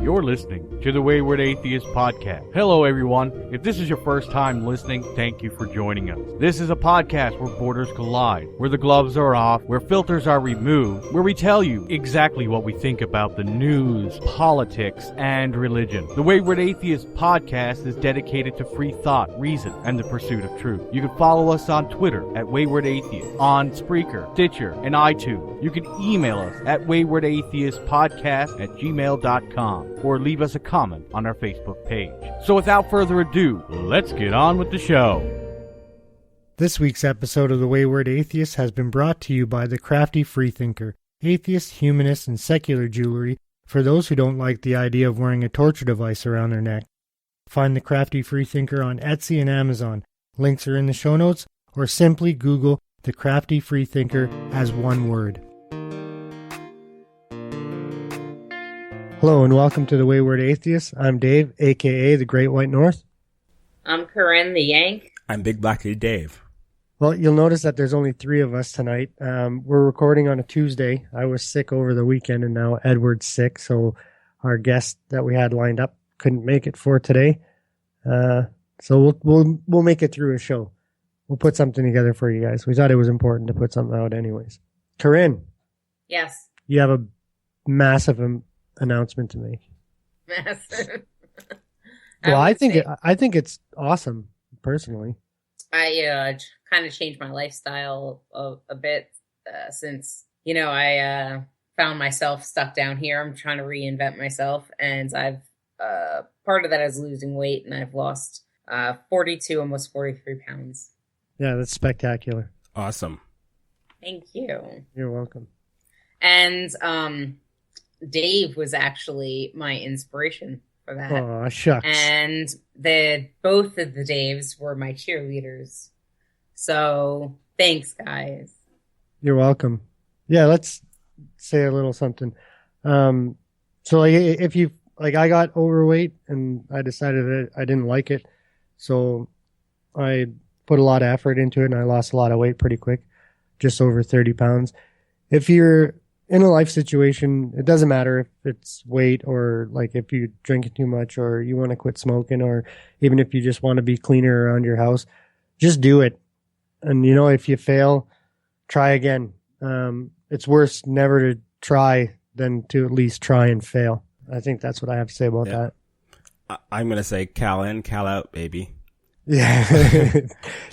You're listening to the Wayward Atheist Podcast. Hello, everyone. If this is your first time listening, thank you for joining us. This is a podcast where borders collide, where the gloves are off, where filters are removed, where we tell you exactly what we think about the news, politics, and religion. The Wayward Atheist Podcast is dedicated to free thought, reason, and the pursuit of truth. You can follow us on Twitter at Wayward Atheist, on Spreaker, Stitcher, and iTunes. You can email us at waywardatheistpodcast@gmail.com or leave us a comment on our Facebook page. So without further ado, let's get on with the show. This week's episode of The Wayward Atheist has been brought to you by the crafty freethinker, atheist, humanist, and secular jewelry for those who don't like the idea of wearing a torture device around their neck. Find the crafty freethinker on Etsy and Amazon. Links are in the show notes, or simply Google the crafty freethinker as one word. Hello and welcome to the Wayward Atheist. I'm Dave, aka the Great White North. I'm Korrine the Yank. I'm Big Blacky Dave. Well, you'll notice that there's only three of us tonight. We're recording on a Tuesday. I was sick over the weekend and now Edward's sick, so our guest that we had lined up couldn't make it for today. So we'll make it through a show. We'll put something together for you guys. We thought it was important to put something out anyways. Korrine. Yes. You have a massive announcement to make. Massive. Well, I think it's awesome, personally. I kind of changed my lifestyle a bit since, I found myself stuck down here. I'm trying to reinvent myself, and I've part of that is losing weight, and I've lost 42, almost 43 pounds. Yeah, that's spectacular. Awesome. Thank you. You're welcome. And Dave was actually my inspiration for that. Oh, shucks. And both of the Daves were my cheerleaders. So thanks, guys. You're welcome. Yeah, let's say a little something. So if you I got overweight and I decided that I didn't like it, so I put a lot of effort into it and I lost a lot of weight pretty quick, just over 30 pounds. If you're in a life situation, it doesn't matter if it's weight or if you drink too much or you want to quit smoking or even if you just want to be cleaner around your house, just do it. And if you fail, try again. It's worse never to try than to at least try and fail. I think that's what I have to say about that. I'm going to say cal in, cal out, baby. Yeah.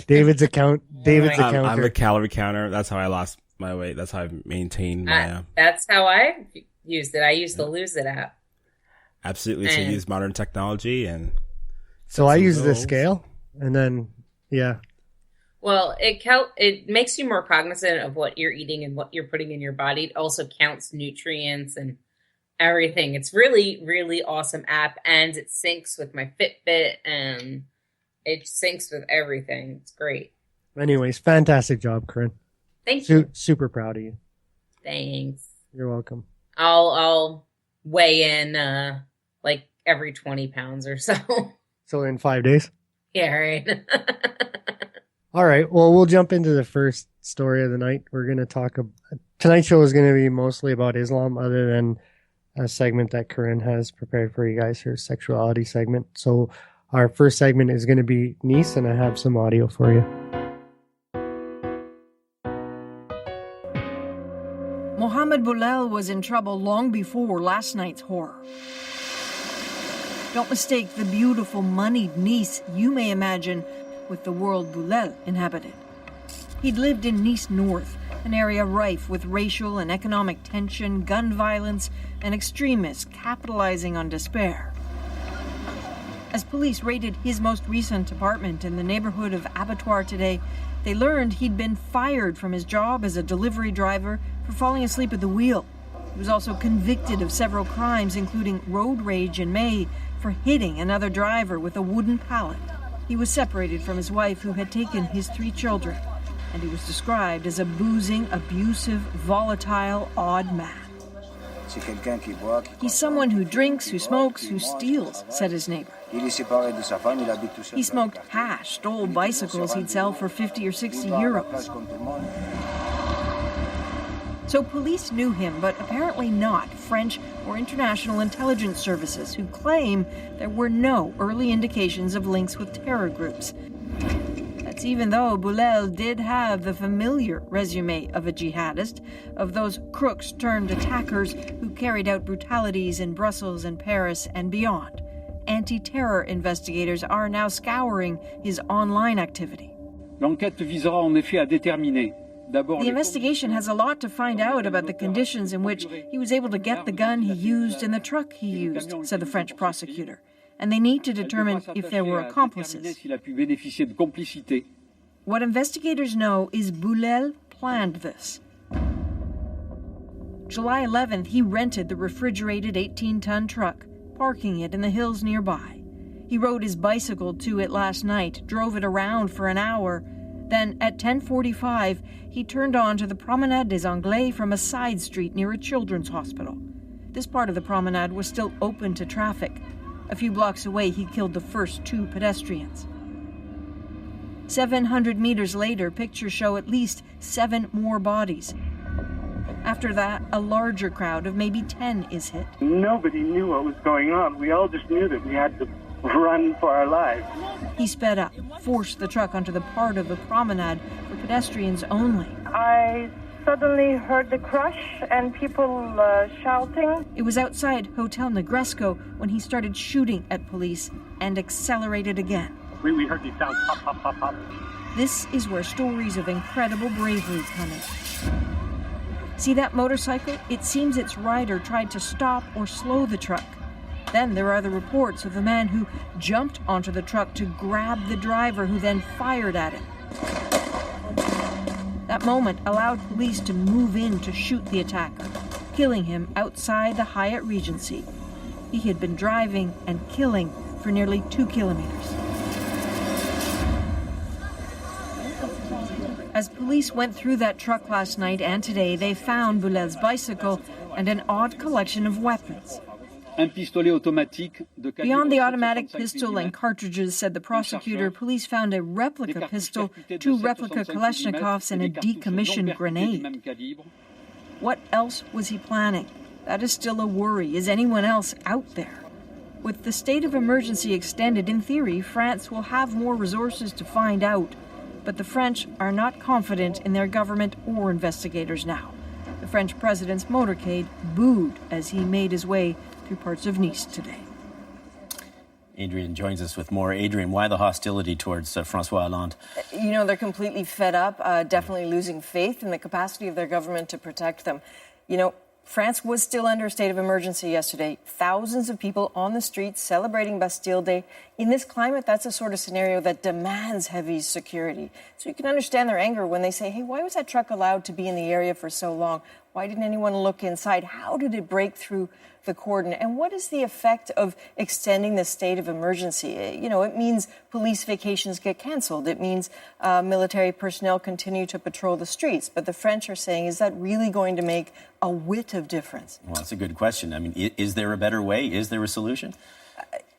David's account. I'm a calorie counter. That's how I lost my weight. That's how I've maintained my... That's how I used it. I used the Lose It app. Absolutely. So use modern technology and... So I use the scale and then, yeah. Well, it makes you more cognizant of what you're eating and what you're putting in your body. It also counts nutrients and everything. It's really, really awesome app, and it syncs with my Fitbit, and it syncs with everything. It's great. Anyways, fantastic job, Korrine. Thank you. Super proud of you. Thanks. You're welcome. I'll weigh in every 20 pounds or so. So in 5 days? Yeah, right. All right. Well, we'll jump into the first story of the night. We're going to talk tonight's show is going to be mostly about Islam, other than a segment that Korrine has prepared for you guys, her sexuality segment. So our first segment is going to be Nice, and I have some audio for you. Mohammed Boulel was in trouble long before last night's horror. Don't mistake the beautiful, moneyed Nice you may imagine with the world Boulel inhabited. He'd lived in Nice North, an area rife with racial and economic tension, gun violence, and extremists capitalizing on despair. As police raided his most recent apartment in the neighborhood of Abattoir today, they learned he'd been fired from his job as a delivery driver for falling asleep at the wheel. He was also convicted of several crimes, including road rage in May for hitting another driver with a wooden pallet. He was separated from his wife, who had taken his 3 children, and he was described as a boozing, abusive, volatile, odd man. He's someone who drinks, who smokes, who steals, said his neighbor. He smoked hash, stole bicycles he'd sell for 50 or 60 euros. So police knew him, but apparently not French or international intelligence services, who claim there were no early indications of links with terror groups. That's even though Boulel did have the familiar resume of a jihadist, of those crooks turned attackers who carried out brutalities in Brussels and Paris and beyond. Anti-terror investigators are now scouring his online activity. L'enquête visera en effet à déterminer. The investigation has a lot to find out about the conditions in which he was able to get the gun he used and the truck he used, said the French prosecutor. And they need to determine if there were accomplices. What investigators know is Boulel planned this. July 11th, he rented the refrigerated 18-ton truck, parking it in the hills nearby. He rode his bicycle to it last night, drove it around for an hour. Then, at 10:45, he turned on to the Promenade des Anglais from a side street near a children's hospital. This part of the promenade was still open to traffic. A few blocks away, he killed the first 2 pedestrians. 700 meters later, pictures show at least 7 more bodies. After that, a larger crowd of maybe 10 is hit. Nobody knew what was going on. We all just knew that we had to run for our lives. He sped up, forced the truck onto the part of the promenade for pedestrians only. I suddenly heard the crash and people shouting. It was outside Hotel Negresco when he started shooting at police and accelerated again. We heard these sounds, pop, pop, pop, pop. This is where stories of incredible bravery come in. See that motorcycle? It seems its rider tried to stop or slow the truck. Then there are the reports of the man who jumped onto the truck to grab the driver, who then fired at him. That moment allowed police to move in to shoot the attacker, killing him outside the Hyatt Regency. He had been driving and killing for nearly 2 kilometers. As police went through that truck last night and today, they found Boulel's bicycle and an odd collection of weapons. Beyond the automatic pistol and cartridges, said the prosecutor, police found a replica pistol, 2 replica Kalashnikovs, and a decommissioned grenade. What else was he planning? That is still a worry. Is anyone else out there? With the state of emergency extended, in theory, France will have more resources to find out. But the French are not confident in their government or investigators now. The French president's motorcade booed as he made his way through parts of Nice today. Adrienne joins us with more. Adrienne, why the hostility towards François Hollande? You know, they're completely fed up, definitely losing faith in the capacity of their government to protect them. You know, France was still under a state of emergency yesterday. Thousands of people on the streets celebrating Bastille Day. In this climate, that's a sort of scenario that demands heavy security. So you can understand their anger when they say, hey, why was that truck allowed to be in the area for so long? Why didn't anyone look inside? How did it break through the cordon? And what is the effect of extending the state of emergency? You know, it means police vacations get canceled. It means military personnel continue to patrol the streets. But the French are saying, is that really going to make a whit of difference? Well, that's a good question. I mean, is there a better way? Is there a solution?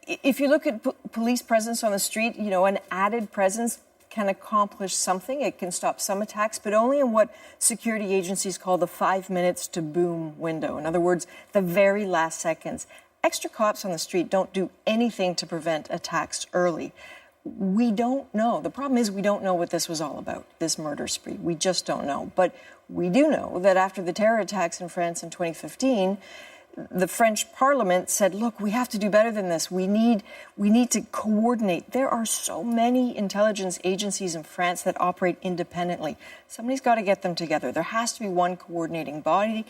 If you look at police presence on the street, you know, an added presence can accomplish something. It can stop some attacks, but only in what security agencies call the 5 minutes to boom window. In other words, the very last seconds. Extra cops on the street don't do anything to prevent attacks early. We don't know. The problem is we don't know what this was all about, this murder spree. We just don't know. But we do know that after the terror attacks in France in 2015, the French Parliament said, look, we have to do better than this. We need to coordinate. There are so many intelligence agencies in France that operate independently. Somebody's got to get them together. There has to be one coordinating body,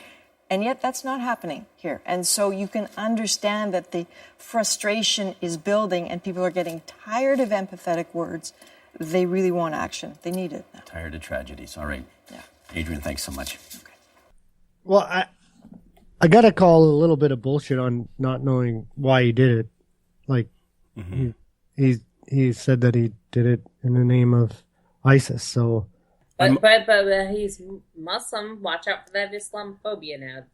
and yet that's not happening here. And so you can understand that the frustration is building and people are getting tired of empathetic words. They really want action. They need it now. Tired of tragedies. All right. Yeah. Adrienne, thanks so much. Okay. Well, I got to call a little bit of bullshit on not knowing why he did it. Like, he said that he did it in the name of ISIS. So, but he's Muslim. Watch out for that Islamophobia now.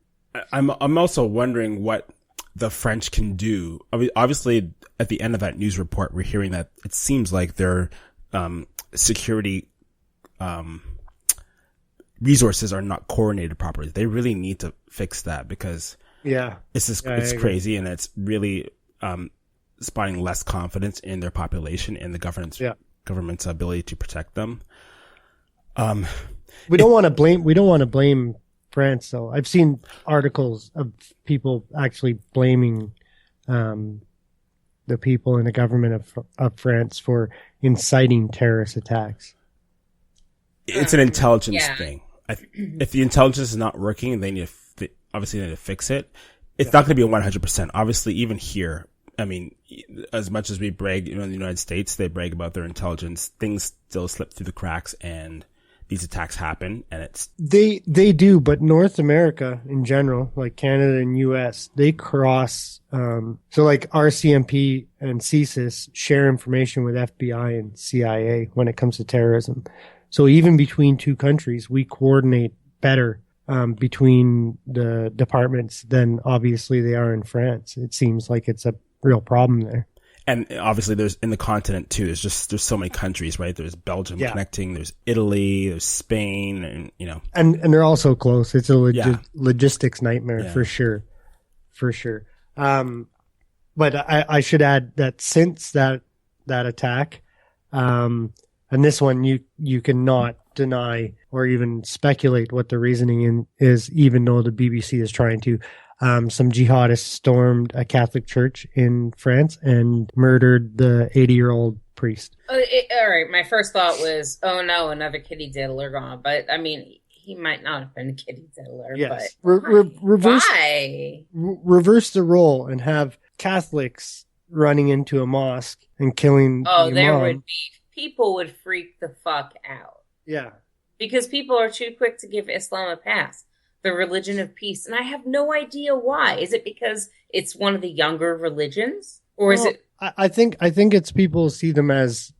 I'm also wondering what the French can do. I mean, obviously, at the end of that news report, we're hearing that it seems like their security resources are not coordinated properly. They really need to fix that because it's just, it's crazy, and it's really spawning less confidence in their population and the government's ability to protect them. We don't want to blame France, though. I've seen articles of people actually blaming the people in the government of France for inciting terrorist attacks. It's an intelligence thing. If the intelligence is not working, they need to obviously need to fix it. It's not going to be 100%. Obviously, even here, I mean, as much as we brag, in the United States, they brag about their intelligence. Things still slip through the cracks, and these attacks happen, and it's they do. But North America in general, like Canada and U.S., they cross. So like RCMP and CSIS share information with FBI and CIA when it comes to terrorism. So even between two countries, we coordinate better between the departments than obviously they are in France. It seems like it's a real problem there. And obviously there's in the continent too, there's so many countries, right? There's Belgium connecting, there's Italy, there's Spain, and And they're all so close. It's a logistics nightmare for sure. For sure. But I should add that since that attack, and this one, you cannot deny or even speculate what the reasoning is, even though the BBC is trying to. Some jihadists stormed a Catholic church in France and murdered the 80-year-old priest. All right, my first thought was, oh no, another kitty diddler gone. But I mean, he might not have been a kitty diddler. Yes. But Why? Reverse the role and have Catholics running into a mosque and killing the imam. People would freak the fuck out. Yeah. Because people are too quick to give Islam a pass. The religion of peace. And I have no idea why. Is it because it's one of the younger religions? Or is it... I think it's people see them as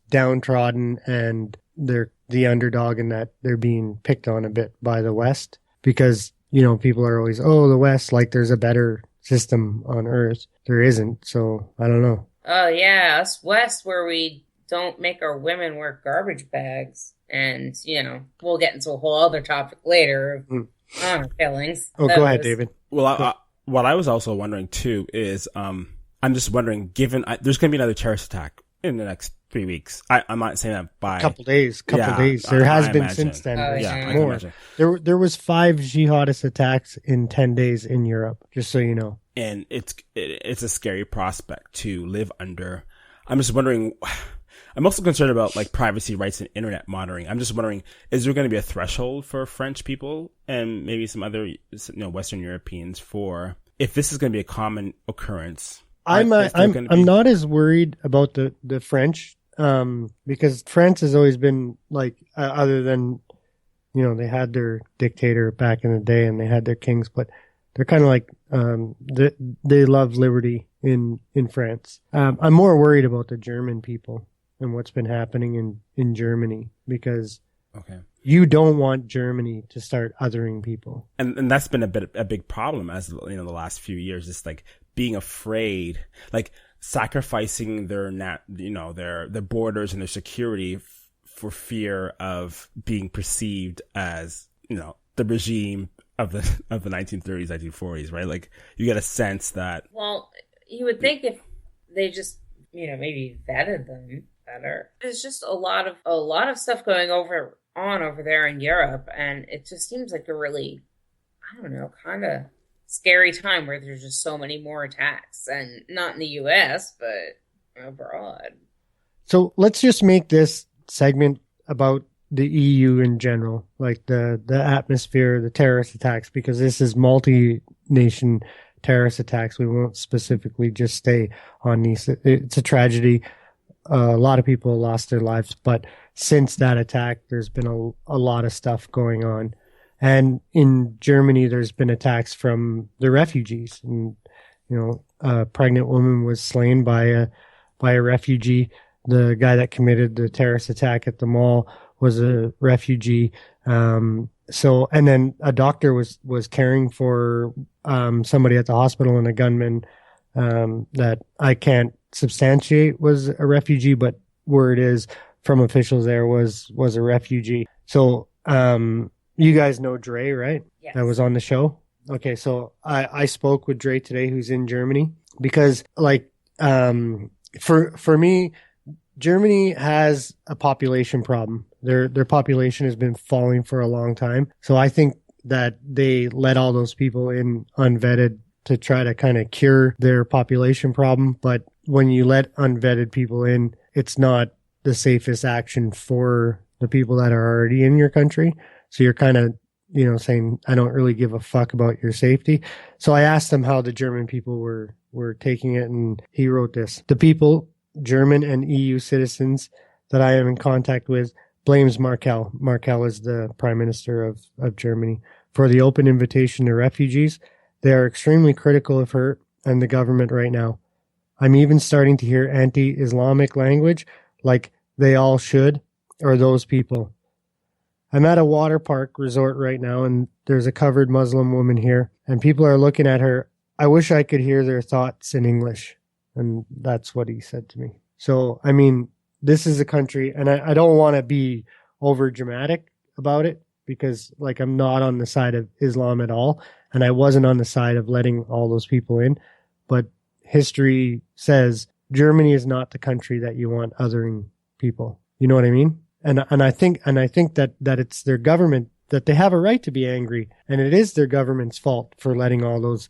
downtrodden and they're the underdog and that they're being picked on a bit by the West. Because, people are always, the West, like there's a better system on Earth. There isn't. So, I don't know. Oh, yeah. Us West, where we don't make our women wear garbage bags. And, we'll get into a whole other topic later of honor killings. Oh, go ahead, David. Well, what I was also wondering, too, is I'm just wondering, given there's going to be another terrorist attack in the next 3 weeks. I'm not saying that by... Couple days. There has been since then. More. There was 5 jihadist attacks in 10 days in Europe, just so you know. And it's a scary prospect to live under. I'm just wondering... I'm also concerned about like privacy rights and internet monitoring. I'm just wondering, is there going to be a threshold for French people and maybe some other, Western Europeans for if this is going to be a common occurrence? I'm not as worried about the French, because France has always been like, other than, they had their dictator back in the day and they had their kings, but they're kind of like, they love liberty in France. I'm more worried about the German people and what's been happening in Germany, because you don't want Germany to start othering people. And that's been a big problem as, the last few years, just like being afraid, like sacrificing their borders and their security for fear of being perceived as, the regime of the 1930s, 1940s, right? Like you get a sense that. Well, you would think if they just, maybe vetted them better. There's just a lot of stuff going on over there in Europe, and it just seems like a really, I don't know, kind of scary time where there's just so many more attacks, and not in the US, but abroad. So let's just make this segment about the EU in general, like the atmosphere, the terrorist attacks, because this is multi-nation terrorist attacks. We won't specifically just stay on these. It's a tragedy. A lot of people lost their lives, but since that attack, there's been a lot of stuff going on. And in Germany, there's been attacks from the refugees. And, a pregnant woman was slain by a refugee. The guy that committed the terrorist attack at the mall was a refugee. And then a doctor was caring for somebody at the hospital, and a gunman that I can't substantiate was a refugee, but word is from officials there was a refugee. So you guys know Dre, right? Yes. That was on the show. Okay, so I spoke with Dre today, who's in Germany, because like for me, Germany has a population problem. Their population has been falling for a long time. So I think that they let all those people in unvetted to try to kind of cure their population problem. But when you let unvetted people in, it's not the safest action for the people that are already in your country. So you're kind of, saying, I don't really give a fuck about your safety. So I asked him how the German people were taking it, and he wrote this. The people, German and EU citizens that I am in contact with, blames Merkel. Merkel is the prime minister of Germany for the open invitation to refugees. They are extremely critical of her and the government right now. I'm even starting to hear anti-Islamic language, like they all should, or those people. I'm at a water park resort right now, and there's a covered Muslim woman here, and people are looking at her. I wish I could hear their thoughts in English. And that's what he said to me. So, I mean, this is a country, and I don't want to be over dramatic about it, because like I'm not on the side of Islam at all, and I wasn't on the side of letting all those people in. But history says Germany is not the country that you want othering people. You know what I mean? And I think that it's their government, that they have a right to be angry, and it is their government's fault for letting all those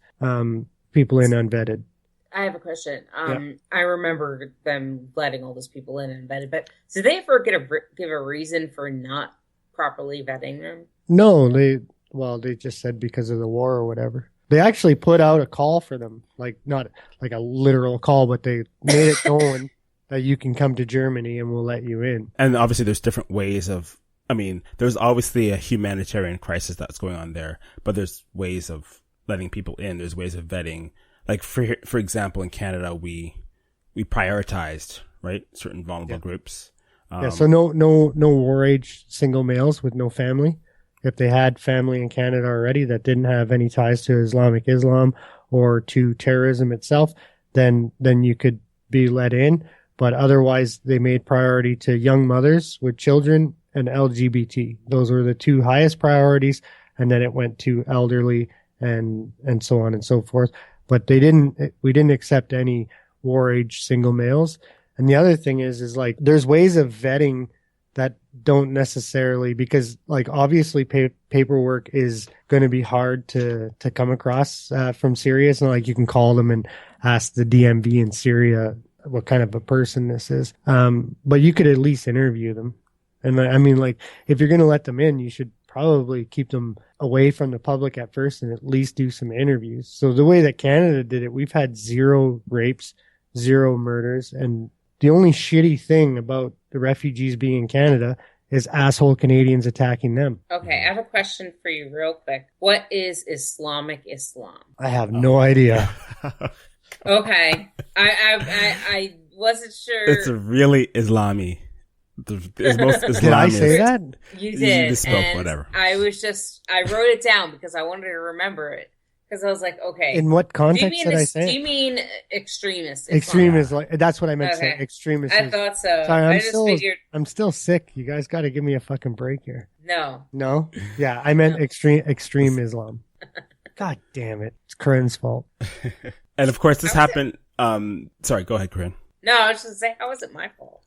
people in unvetted. I have a question. Yeah. I remember them letting all those people in and vetted, but did they ever give a reason for not properly vetting them? No, they just said because of the war or whatever. They actually put out a call for them, like not like a literal call, but they made it known that you can come to Germany and we'll let you in. And obviously there's different ways of, there's obviously a humanitarian crisis that's going on there, but there's ways of letting people in. There's ways of vetting. Like for example, in Canada, we prioritized, right, certain vulnerable groups. So no war age single males with no family. If they had family in Canada already that didn't have any ties to Islamic Islam or to terrorism itself, then you could be let in. But otherwise, they made priority to young mothers with children and LGBT. Those were the two highest priorities, and then it went to elderly and so on and so forth. But we didn't accept any war age single males. And the other thing is like, there's ways of vetting that don't necessarily, because like obviously paperwork is going to be hard to come across from Syria. It's not like you can call them and ask the DMV in Syria what kind of a person this is. But you could at least interview them. And I mean, like, if you're going to let them in, you should probably keep them away from the public at first and at least do some interviews. So the way that Canada did it, we've had 0 rapes, 0 murders. And the only shitty thing about the refugees being in Canada is asshole Canadians attacking them. Okay, I have a question for you real quick. What is Islamic Islam? I have no idea. Okay. I wasn't sure. It's a really Islami. It's most Islamist. Did I say that? You did. You spoke, whatever. I wrote it down because I wanted to remember it. Because I was like, okay. In what context did I say it? Do you mean extremist? Extremist. That's what I meant to say. Extremist. I thought so. Sorry, I just figured. I'm still sick. You guys got to give me a fucking break here. No. No? Yeah, I meant extreme Islam. God damn it. It's Korrine's fault. And of course, this happened. Sorry, go ahead, Korrine. No, I was just going to say, how was it my fault?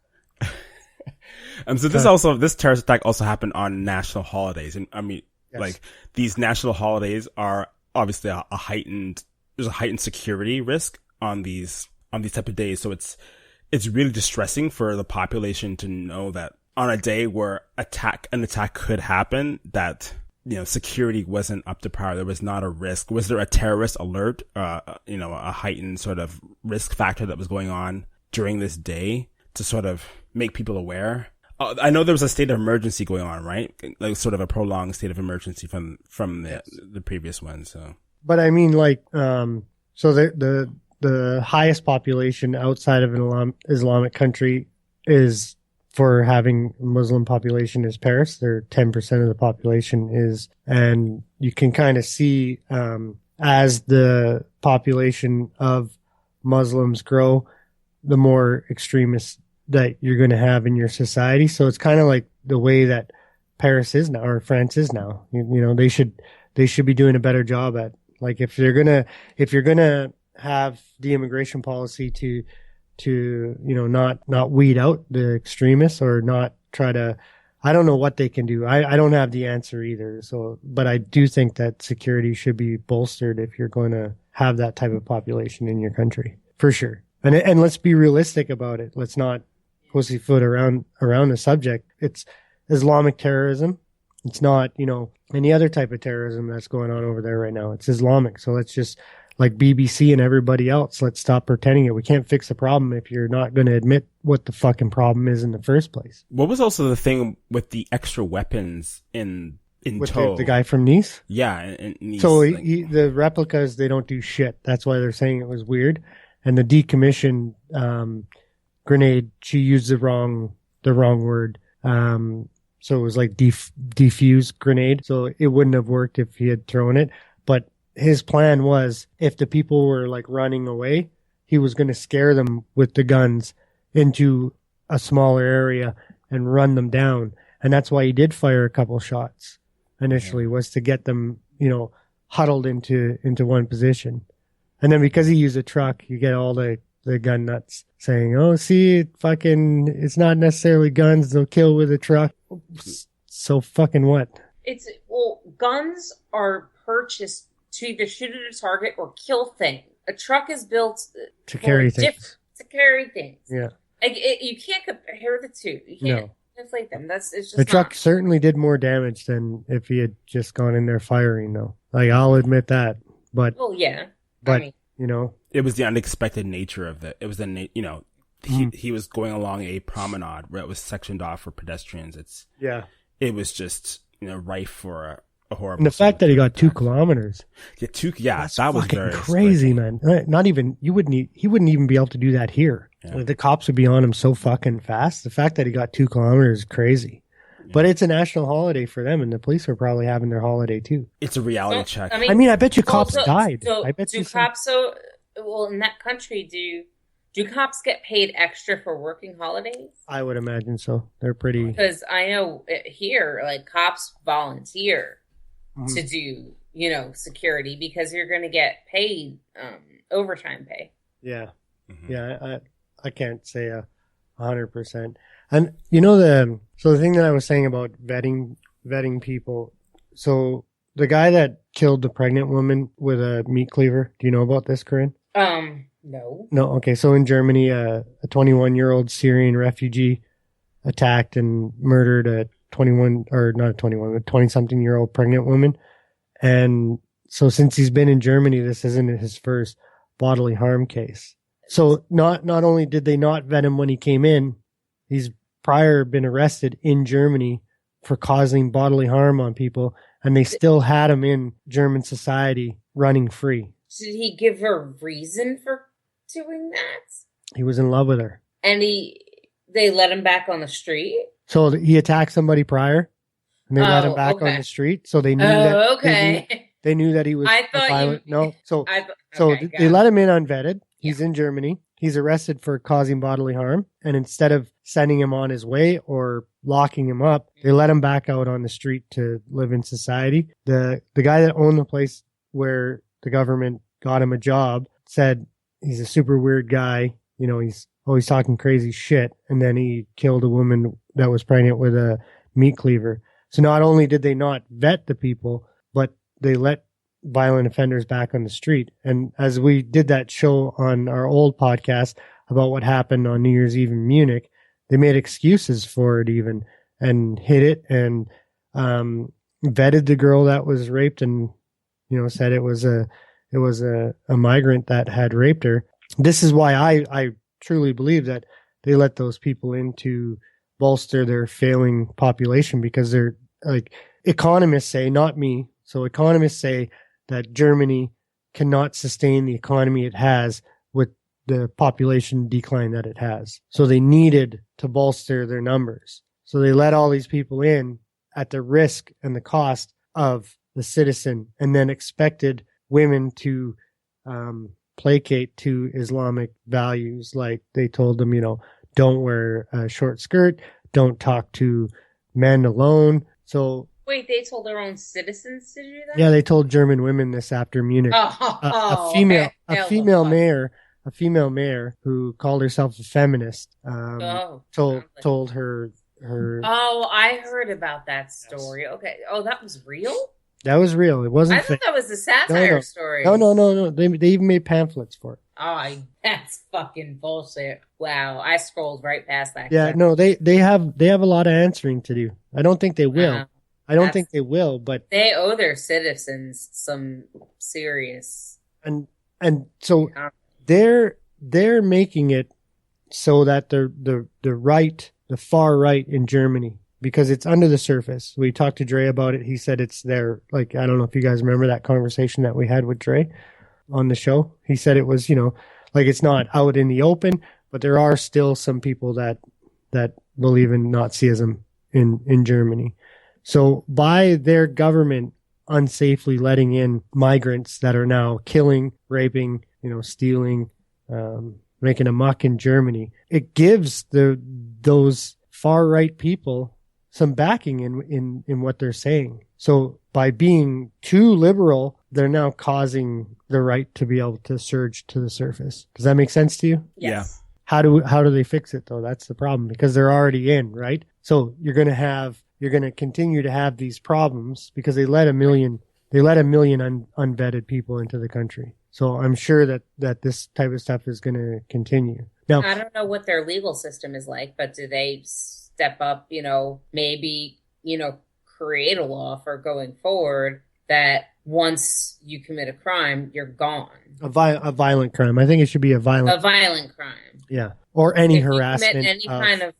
So this terrorist attack also happened on national holidays. And Yes. like these national holidays are obviously there's a heightened security risk on these type of days. So it's really distressing for the population to know that on a day where an attack could happen, that, security wasn't up to par. There was not a risk. Was there a terrorist alert? A heightened sort of risk factor that was going on during this day to sort of make people aware. I know there was a state of emergency going on, right? Like sort of a prolonged state of emergency from the previous one. So, but I mean, like, so the highest population outside of an Islamic country is for having Muslim population is Paris. They're 10% of the population is, and you can kind of see as the population of Muslims grow, the more extremists that you're going to have in your society. So it's kind of like the way that Paris is now, or France is now. You know, they should be doing a better job at, like, if you're gonna have the immigration policy to you know, not weed out the extremists or not try to, I don't know what they can do. I don't have the answer either. So, but I do think that security should be bolstered if you're going to have that type of population in your country, for sure. And let's be realistic about it. Let's not pussyfoot around the subject. It's Islamic terrorism. It's not, you know, any other type of terrorism that's going on over there right now. It's Islamic. So let's just, like BBC and everybody else, let's stop pretending it. We can't fix the problem if you're not going to admit what the fucking problem is in the first place. What was also the thing with the extra weapons in with tow? The guy from Nice? Yeah, in Nice. So the replicas, they don't do shit. That's why they're saying it was weird. And the decommissioned grenade, she used the wrong word. So it was like defuse grenade. So it wouldn't have worked if he had thrown it. But his plan was, if the people were like running away, he was going to scare them with the guns into a smaller area and run them down. And that's why he did fire a couple shots initially, was to get them, you know, huddled into one position. And then because he used a truck, you get all the gun nuts saying, oh, see, it's not necessarily guns. They'll kill with a truck. So fucking what? Guns are purchased to either shoot at a target or kill things. A truck is built to carry things. To carry things. Yeah. You can't compare the two. You can't inflate them. It's just the truck certainly did more damage than if he had just gone in there firing, though. Like, I'll admit that. But yeah. But you know, it was the unexpected nature of it. It was he was going along a promenade where it was sectioned off for pedestrians. It was just, you know, rife for a horrible. And the fact that he got 2 kilometers. Yeah, that was very crazy, man. Not even he wouldn't even be able to do that here. Yeah. Like, the cops would be on him so fucking fast. The fact that he got 2 kilometers is crazy. Yeah. But it's a national holiday for them, and the police are probably having their holiday too. It's a reality check. I mean, I bet you cops died. I bet do cops in that country, do cops get paid extra for working holidays? I would imagine so. They're pretty. Because I know here, like, cops volunteer to do, you know, security because you're going to get paid overtime pay. Yeah. Mm-hmm. Yeah. I can't say 100%. And you know, the thing that I was saying about vetting people. So the guy that killed the pregnant woman with a meat cleaver, do you know about this, Korrine? No. No. Okay. So in Germany, a 21-year-old Syrian refugee attacked and murdered a 20-something-year-old pregnant woman. And so since he's been in Germany, this isn't his first bodily harm case. So not only did they not vet him when he came in, he's prior been arrested in Germany for causing bodily harm on people, and they still had him in German society running free. Did he give her a reason for doing that? He was in love with her. And they let him back on the street? So he attacked somebody prior, and they let him back on the street. So they knew that. They knew that he was violent. They let him in unvetted. He's in Germany. He's arrested for causing bodily harm. And instead of sending him on his way or locking him up, they let him back out on the street to live in society. The guy that owned the place where the government got him a job said he's a super weird guy. You know, he's always talking crazy shit. And then he killed a woman that was pregnant with a meat cleaver. So not only did they not vet the people, but they let violent offenders back on the street. And as we did that show on our old podcast about what happened on New Year's Eve in Munich, they made excuses for it even and hid it and vetted the girl that was raped and, you know, said it was a migrant that had raped her. This is why I truly believe that they let those people in to bolster their failing population, because they're like, economists say, not me. So economists say that Germany cannot sustain the economy it has with the population decline that it has. So they needed to bolster their numbers. So they let all these people in at the risk and the cost of the citizen, and then expected women to placate to Islamic values. Like they told them, you know, don't wear a short skirt, don't talk to men alone. So Wait, they told their own citizens to do that? yeah, they told German women this after Munich. A female mayor who called herself a feminist told her. Oh, I heard about that story. Okay. Oh, that was real? That was real. It wasn't. I thought that was a satire story. No. They even made pamphlets for it. Oh, that's fucking bullshit. Wow, I scrolled right past that. Yeah, no, they have a lot of answering to do. I don't think they will. I don't think they will, but they owe their citizens some serious. And so they're making it so that the far right in Germany, because it's under the surface. We talked to Dre about it. He said it's there. Like, I don't know if you guys remember that conversation that we had with Dre on the show. He said it was, like it's not out in the open, but there are still some people that believe in Nazism in Germany. So by their government unsafely letting in migrants that are now killing, raping, stealing, making a muck in Germany, it gives those far right people some backing in what they're saying. So by being too liberal, they're now causing the right to be able to surge to the surface. Does that make sense to you? Yes. How do they fix it though? That's the problem, because they're already in, right? So you're going to continue to have these problems because they let a million unvetted people into the country. So I'm sure that this type of stuff is going to continue. Now, I don't know what their legal system is like, but do they step up, maybe, create a law for going forward that once you commit a crime, you're gone? A violent crime. I think it should be a violent crime. Yeah. Or any if harassment. You commit any kind of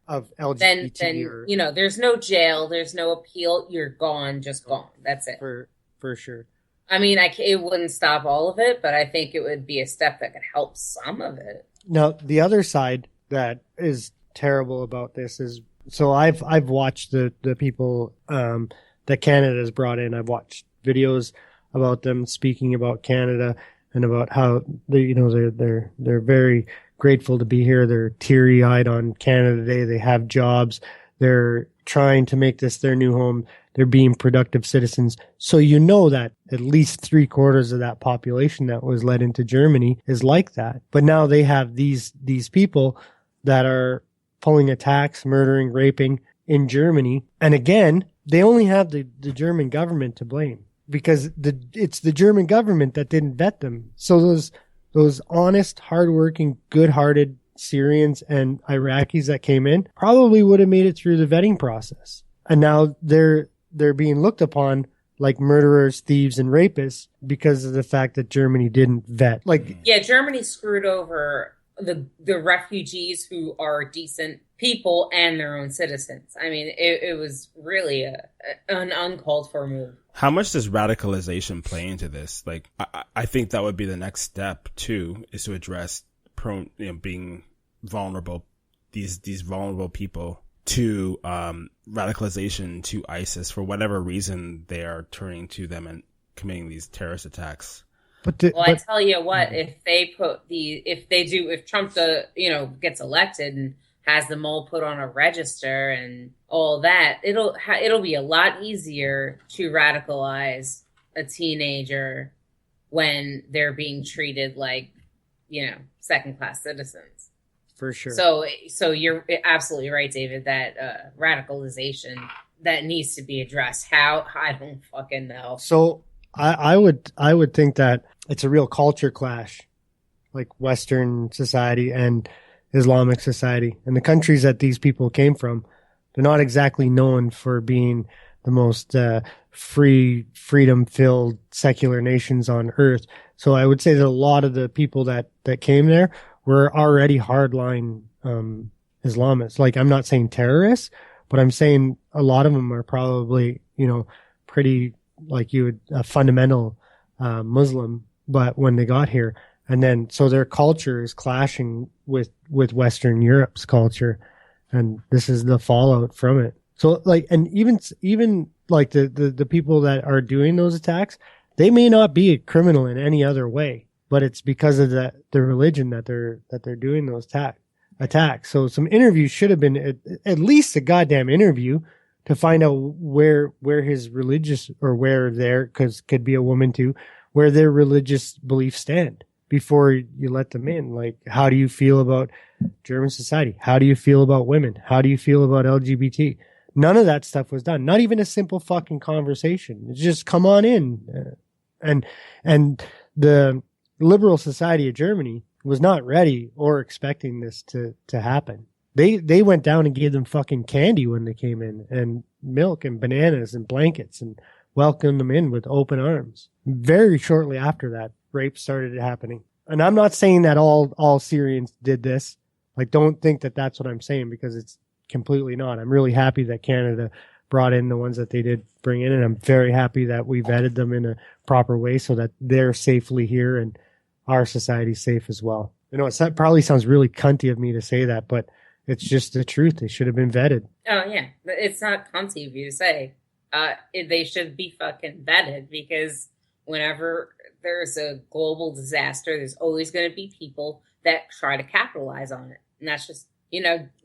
LGBT then there's no jail, there's no appeal, you're gone, just gone. That's it. For sure. I mean, it wouldn't stop all of it, but I think it would be a step that could help some of it. Now, the other side that is terrible about this is, so I've watched the people that Canada has brought in. I've watched videos about them speaking about Canada and about how they're very grateful to be here. They're teary-eyed on Canada Day. They have jobs. They're trying to make this their new home. They're being productive citizens. So that at least 3/4 of that population that was led into Germany is like that. But now they have these people that are pulling attacks, murdering, raping in Germany. And again, they only have the German government to blame, because it's the German government that didn't vet them. So those honest, hardworking, good-hearted Syrians and Iraqis that came in probably would have made it through the vetting process. And now they're being looked upon like murderers, thieves, and rapists because of the fact that Germany didn't vet. Germany screwed over the refugees who are decent people and their own citizens. I mean, it was really an uncalled for move. How much does radicalization play into this? Like, I think that would be the next step too, is to address being vulnerable, these vulnerable people to radicalization to ISIS for whatever reason they are turning to them and committing these terrorist attacks. I tell you what, if Trump gets elected and has them all put on a register and all that, it'll be a lot easier to radicalize a teenager when they're being treated like, second-class citizens. For sure. So you're absolutely right, David, that radicalization that needs to be addressed. How? I don't fucking know. So I would think that it's a real culture clash, like Western society and Islamic society, and the countries that these people came from. They're not exactly known for being the most freedom-filled secular nations on earth. So I would say that a lot of the people that came there were already hardline Islamists. Like, I'm not saying terrorists, but I'm saying a lot of them are probably, pretty like a fundamental Muslim, but when they got here. And then, so their culture is clashing with Western Europe's culture. And this is the fallout from it. So and even like the people that are doing those attacks, they may not be a criminal in any other way, but it's because of the religion that they're doing those attacks. So some interviews should have been at least a goddamn interview to find out where his religious, or where their, because could be a woman too, where their religious beliefs stand before you let them in. Like, how do you feel about German society? How do you feel about women? How do you feel about LGBT? None of that stuff was done. Not even a simple fucking conversation. It's just come on in. And the liberal society of Germany was not ready or expecting this to happen. They went down and gave them fucking candy when they came in, and milk and bananas and blankets, and welcomed them in with open arms. Very shortly after that, rape started happening. And I'm not saying that all Syrians did this. Like, don't think that that's what I'm saying, because it's completely not. I'm really happy that Canada brought in the ones that they did bring in, and I'm very happy that we vetted them in a proper way so that they're safely here and our society's safe as well. You know, it probably sounds really cunty of me to say that, but it's just the truth. They should have been vetted. Oh, yeah. It's not cunty of you to say. They should be fucking vetted, because whenever there's a global disaster, there's always going to be people that try to capitalize on it. And that's just,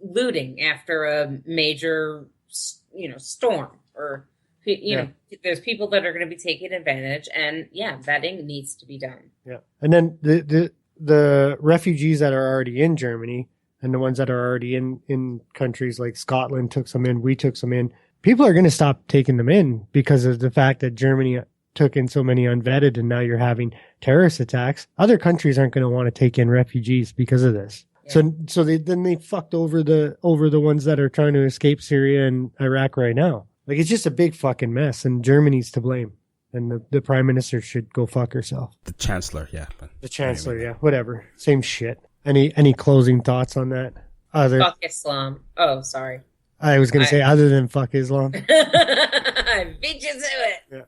looting after a major, storm, or, know, there's people that are going to be taking advantage, and vetting needs to be done. Yeah. And then the refugees that are already in Germany, and the ones that are already in countries like Scotland took some in, we took some in. People are going to stop taking them in because of the fact that Germany took in so many unvetted, and now you're having terrorist attacks. Other countries aren't going to want to take in refugees because of this. Yeah. So they fucked over the ones that are trying to escape Syria and Iraq right now. Like, it's just a big fucking mess, and Germany's to blame. And the prime minister should go fuck herself. The chancellor, yeah. The chancellor, yeah. Whatever. Same shit. Any closing thoughts on that? Fuck Islam. Oh, sorry. I was going to say, other than fuck Islam. Beat you to it. Yeah.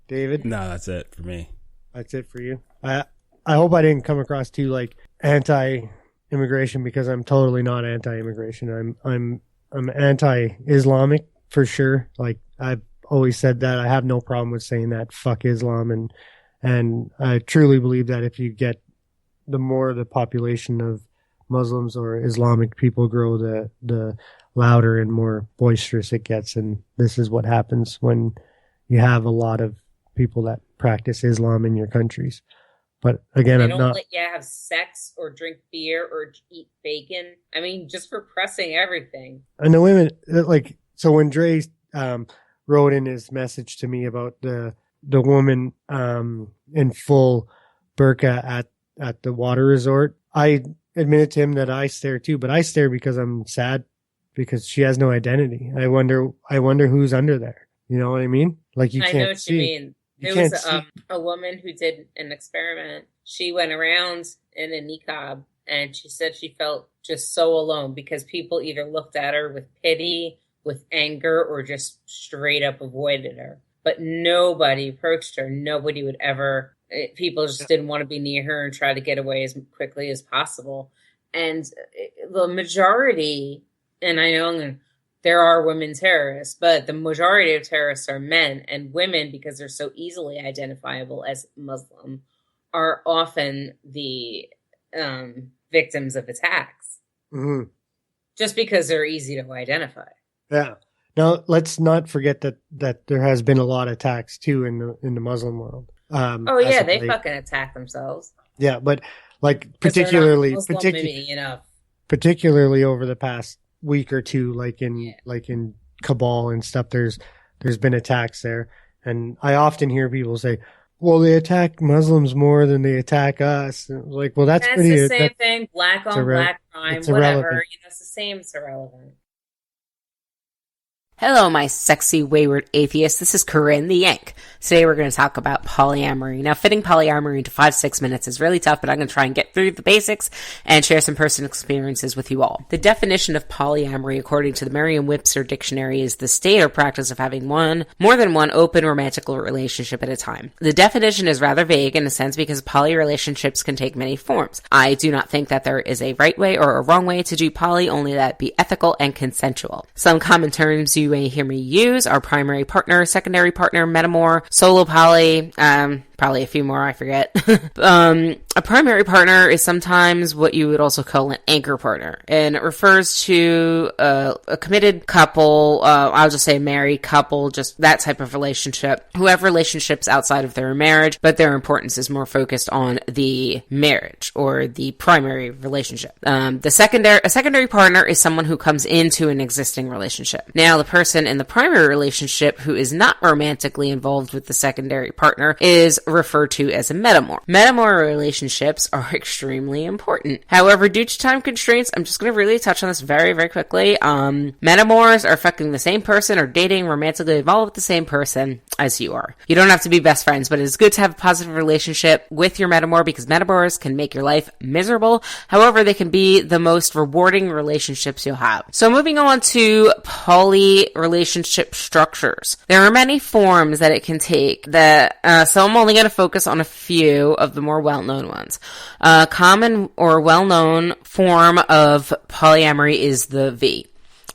David? No, that's it for me. That's it for you. I hope I didn't come across too like anti-immigration, because I'm totally not anti-immigration. I'm anti-Islamic for sure. Like, I've always said that. I have no problem with saying that. Fuck Islam, and I truly believe that if you get the more the population of Muslims or Islamic people grow, the louder and more boisterous it gets. And this is what happens when you have a lot of people that practice Islam in your countries. But again, they don't let you have sex or drink beer or eat bacon. I mean, just repressing everything. And the women, like, so when Dre wrote in his message to me about the woman in full burqa at the water resort, I admitted to him that I stare too, but I stare because I'm sad, because she has no identity. I wonder who's under there. You know what I mean? Like, you can't see. I know what you mean. There was a woman who did an experiment. She went around in a niqab, and she said she felt just so alone because people either looked at her with pity, with anger, or just straight up avoided her. But nobody approached her. Nobody would ever. People just didn't want to be near her and try to get away as quickly as possible. And the majority, and I know there are women terrorists, but the majority of terrorists are men, and women, because they're so easily identifiable as Muslim, are often the victims of attacks. Mm-hmm. Just because they're easy to identify. Yeah. Now, let's not forget that there has been a lot of attacks too in the Muslim world. They fucking attack themselves. Yeah, but like particularly over the past week or two, like in Kabul and stuff, there's been attacks there, and I often hear people say, "Well, they attack Muslims more than they attack us." Like, well, that's pretty. The same thing. Black on black crime, whatever. It's the same. It's irrelevant. Hello, my sexy wayward atheists. This is Korrine the Yank. Today we're going to talk about polyamory. Now, fitting polyamory into 5-6 minutes is really tough, but I'm going to try and get through the basics and share some personal experiences with you all. The definition of polyamory, according to the Merriam-Webster dictionary, is the state or practice of having more than one open romantic relationship at a time. The definition is rather vague in a sense because poly relationships can take many forms. I do not think that there is a right way or a wrong way to do poly, only that it be ethical and consensual. Some common terms you may hear me use are primary partner, secondary partner, metamor, solo poly, probably a few more, I forget. A primary partner is sometimes what you would also call an anchor partner, and it refers to a committed couple, I'll just say a married couple, just that type of relationship, who have relationships outside of their marriage, but their importance is more focused on the marriage or the primary relationship. A secondary partner is someone who comes into an existing relationship. Now, the person in the primary relationship who is not romantically involved with the secondary partner is referred to as a metamor. Metamor relationships are extremely important. However, due to time constraints, I'm just going to really touch on this very, very quickly. Metamors are fucking the same person or dating romantically involved with the same person as you are. You don't have to be best friends, but it's good to have a positive relationship with your metamor because metamors can make your life miserable. However, they can be the most rewarding relationships you'll have. So moving on to poly relationship structures. There are many forms that it can take so I'm only going to focus on a few of the more well-known ones. Common or well-known form of polyamory is the V.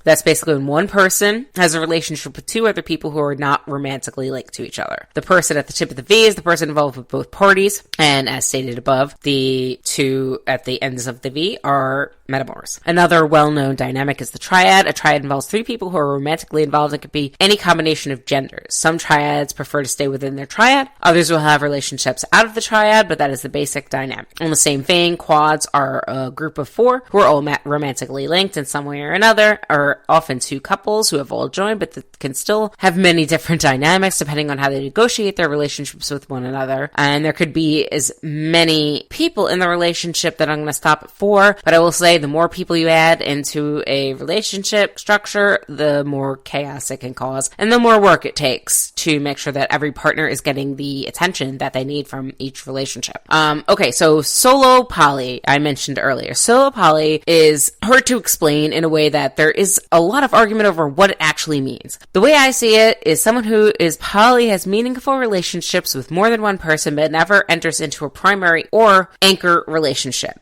That's basically when one person has a relationship with two other people who are not romantically linked to each other. The person at the tip of the V is the person involved with both parties, and as stated above, the two at the ends of the V are metamors. Another well-known dynamic is the triad. A triad involves three people who are romantically involved and could be any combination of genders. Some triads prefer to stay within their triad. Others will have relationships out of the triad, but that is the basic dynamic. In the same vein, quads are a group of four who are all romantically linked in some way or another, or often two couples who have all joined, but that can still have many different dynamics depending on how they negotiate their relationships with one another. And there could be as many people in the relationship that I'm going to stop at 4, but I will say the more people you add into a relationship structure, the more chaos it can cause, and the more work it takes to make sure that every partner is getting the attention that they need from each relationship. Okay, so solo poly, I mentioned earlier. Solo poly is hard to explain in a way that there is a lot of argument over what it actually means. The way I see it is someone who is poly has meaningful relationships with more than one person, but never enters into a primary or anchor relationship.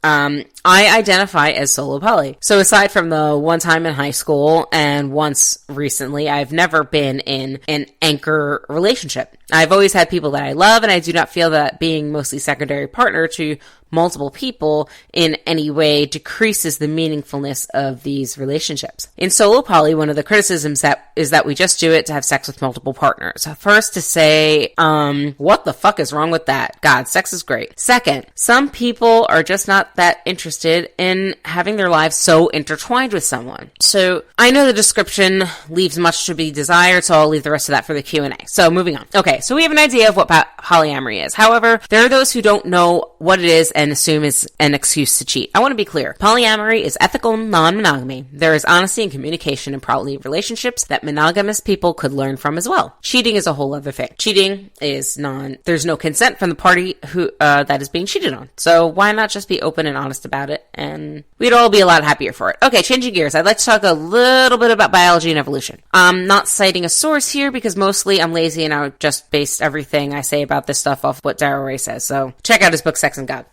I identify as solo poly. So aside from the one time in high school and once recently, I've never been in an anchor relationship. I've always had people that I love, and I do not feel that being mostly secondary partner to multiple people in any way decreases the meaningfulness of these relationships. In solo poly, one of the criticisms is that we just do it to have sex with multiple partners. First, to say, what the fuck is wrong with that? God, sex is great. Second, some people are just not that interested in having their lives so intertwined with someone. So I know the description leaves much to be desired, so I'll leave the rest of that for the Q&A. So moving on. Okay, so we have an idea of what polyamory is. However, there are those who don't know what it is and assume it's an excuse to cheat. I want to be clear. Polyamory is ethical non-monogamy. There is honesty and communication in poly relationships that monogamous people could learn from as well. Cheating is a whole other thing. Cheating is there's no consent from the party who that is being cheated on. So why not just be open and honest about it, and we'd all be a lot happier for it. Okay, changing gears. I'd like to talk a little bit about biology and evolution. I'm not citing a source here because mostly I'm lazy and I just based everything I say about this stuff off what Darrell Ray says. So check out his book, Sex and God.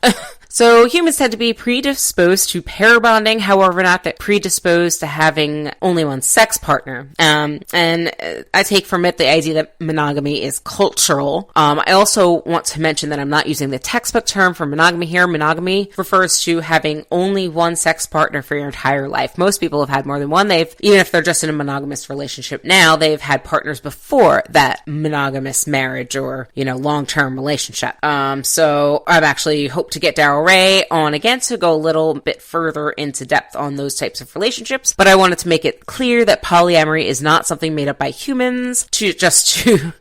So humans tend to be predisposed to pair bonding, however, not that predisposed to having only one sex partner. And I take from it the idea that monogamy is cultural. I also want to mention that I'm not using the textbook term for monogamy here. Monogamy refers to having only one sex partner for your entire life. Most people have had more than one. Even if they're just in a monogamous relationship now, they've had partners before that monogamous marriage or, long-term relationship. So I've actually hoped to get Darrell Ray on again to go a little bit further into depth on those types of relationships, but I wanted to make it clear that polyamory is not something made up by humans to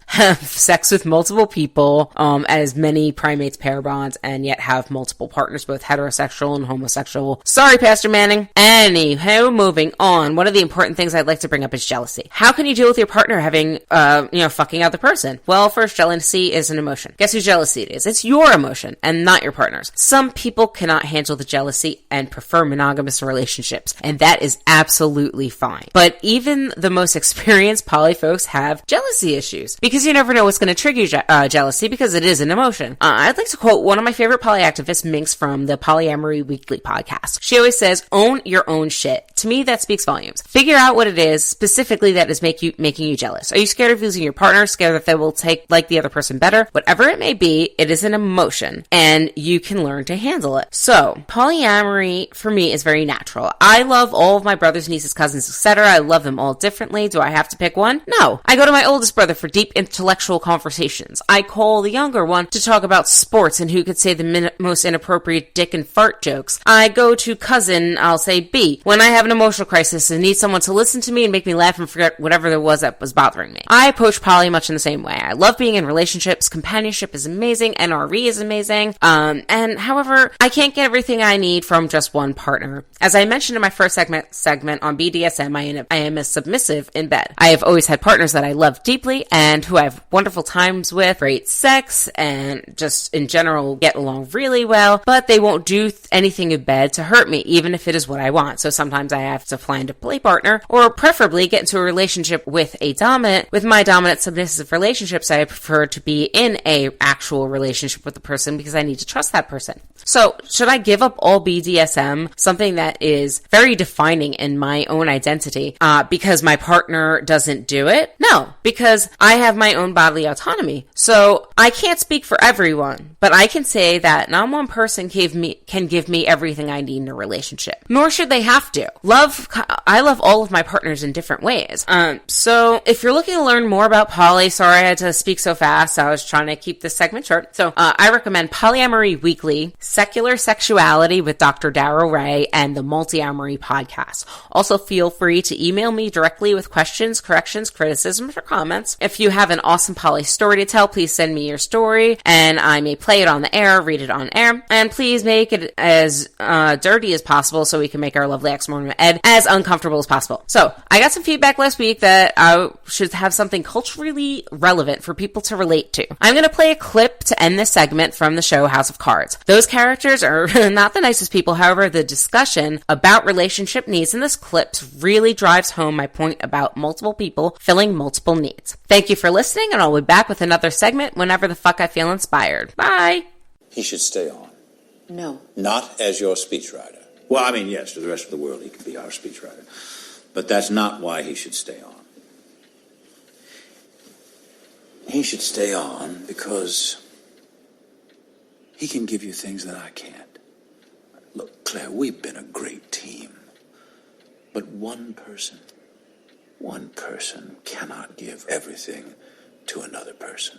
have sex with multiple people, as many primates pair bonds and yet have multiple partners, both heterosexual and homosexual. Sorry, Pastor Manning. Anywho, moving on. One of the important things I'd like to bring up is jealousy. How can you deal with your partner having, fucking out the person? Well, first, jealousy is an emotion. Guess whose jealousy it is? It's your emotion and not your partner's. Some people cannot handle the jealousy and prefer monogamous relationships, and that is absolutely fine. But even the most experienced poly folks have jealousy issues because you never know what's going to trigger jealousy because it is an emotion. I'd like to quote one of my favorite poly activists, Minx, from the Polyamory Weekly podcast. She always says, "Own your own shit." To me, that speaks volumes. Figure out what it is specifically that is making you jealous. Are you scared of losing your partner? Scared that they will like the other person better? Whatever it may be, it is an emotion and you can learn to handle it. So polyamory for me is very natural. I love all of my brothers, nieces, cousins, etc. I love them all differently. Do I have to pick one? No. I go to my oldest brother for deep intellectual conversations. I call the younger one to talk about sports and who could say the most inappropriate dick and fart jokes. I go to cousin, I'll say B, when I have an emotional crisis and need someone to listen to me and make me laugh and forget whatever there was that was bothering me. I approach poly much in the same way. I love being in relationships. Companionship is amazing. NRE is amazing. And however, I can't get everything I need from just one partner. As I mentioned in my first segment on BDSM, I am a submissive in bed. I have always had partners that I love deeply and who I have wonderful times with, great sex, and just in general get along really well, but they won't do anything in bed to hurt me, even if it is what I want. So sometimes I have to find a play partner, or preferably get into a relationship with my dominant submissive relationships. I prefer to be in a actual relationship with the person because I need to trust that person. So should I give up all BDSM, something that is very defining in my own identity, because my partner doesn't do it? No, because I have my own bodily autonomy. So I can't speak for everyone, but I can say that not one person can give me everything I need in a relationship, nor should they have to. I love all of my partners in different ways. So if you're looking to learn more about poly, sorry I had to speak so fast. I was trying to keep this segment short. So I recommend Polyamory Weekly, Secular Sexuality with Dr. Darrow Ray, and the Multiamory podcast. Also feel free to email me directly with questions, corrections, criticisms, or comments. If you have an awesome poly story to tell, please send me your story and I may play it on the air, read it on air, and please make it as dirty as possible so we can make our lovely ex-Mormon Ed as uncomfortable as possible. So I got some feedback last week that I should have something culturally relevant for people to relate to. I'm going to play a clip to end this segment from the show House of Cards. Those characters are not the nicest people. However, the discussion about relationship needs in this clip really drives home my point about multiple people filling multiple needs. Thank you for listening, and I'll be back with another segment whenever the fuck I feel inspired. Bye! He should stay on. No. Not as your speechwriter. Well, I mean, yes, to the rest of the world he can be our speechwriter. But that's not why he should stay on. He should stay on because he can give you things that I can't. Look, Claire, we've been a great team. But one person cannot give everything to another person.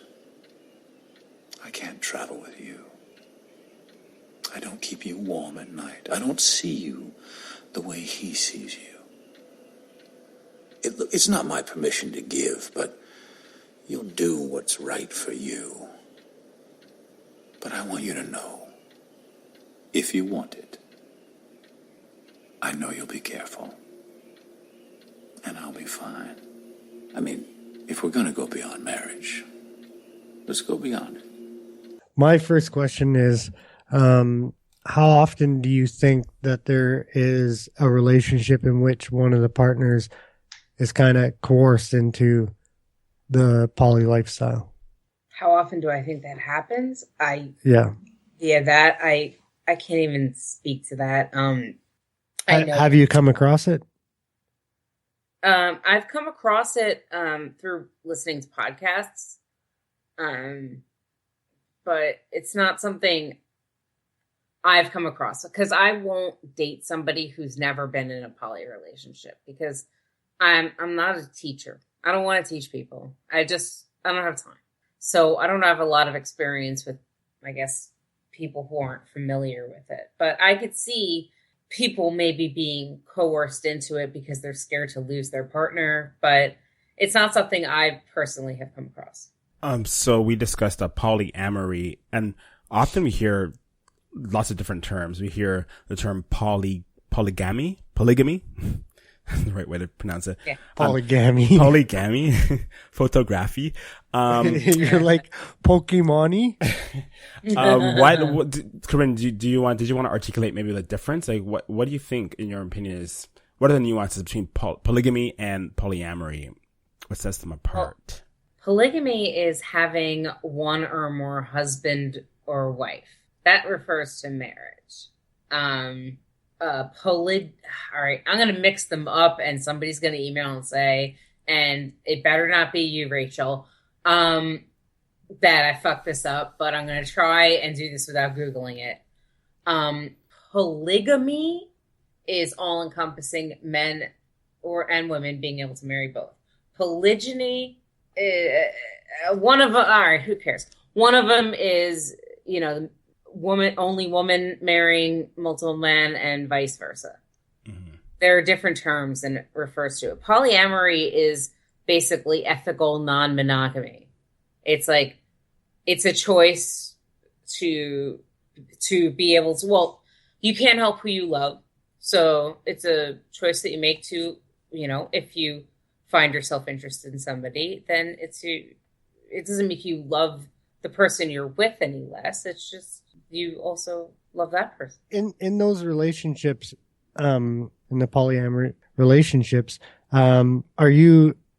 I can't travel with you. I don't keep you warm at night. I don't see you the way he sees you. It's not my permission to give, but you'll do what's right for you. But I want you to know, if you want it, I know you'll be careful. And I'll be fine. I mean, if we're going to go beyond marriage, let's go beyond it. My first question is, how often do you think that there is a relationship in which one of the partners is kind of coerced into the poly lifestyle? How often do I think that happens? I can't even speak to that. I know. Have you come across it? I've come across it through listening to podcasts, but it's not something I've come across, because I won't date somebody who's never been in a poly relationship, because I'm not a teacher. I don't want to teach people. I don't have time. So I don't have a lot of experience with, I guess, people who aren't familiar with it. But I could see people maybe being coerced into it because they're scared to lose their partner, but it's not something I personally have come across. So we discussed polyamory, and often we hear lots of different terms. We hear the term polygamy, the right way to pronounce it. Yeah. Polygamy. Photography. You're like Pokemon-y. Korrine, did you want to articulate maybe the difference? Like, what do you think, in your opinion, what are the nuances between polygamy and polyamory? What sets them apart? Polygamy is having one or more husband or wife. That refers to marriage. all right, I'm going to mix them up and somebody's going to email and say, and it better not be you, Rachel, that I fucked this up, but I'm going to try and do this without Googling it. Polygamy is all encompassing men and women being able to marry both. Polygyny, one of them, all right, who cares? One of them is, only woman marrying multiple men and vice versa. Mm-hmm. There are different terms and it refers to it. Polyamory is basically ethical non-monogamy. It's like, it's a choice to be able to, you can't help who you love. So it's a choice that you make to, if you find yourself interested in somebody, then it doesn't make you love the person you're with any less. It's just, you also love that person. In those relationships, in the polyamory relationships,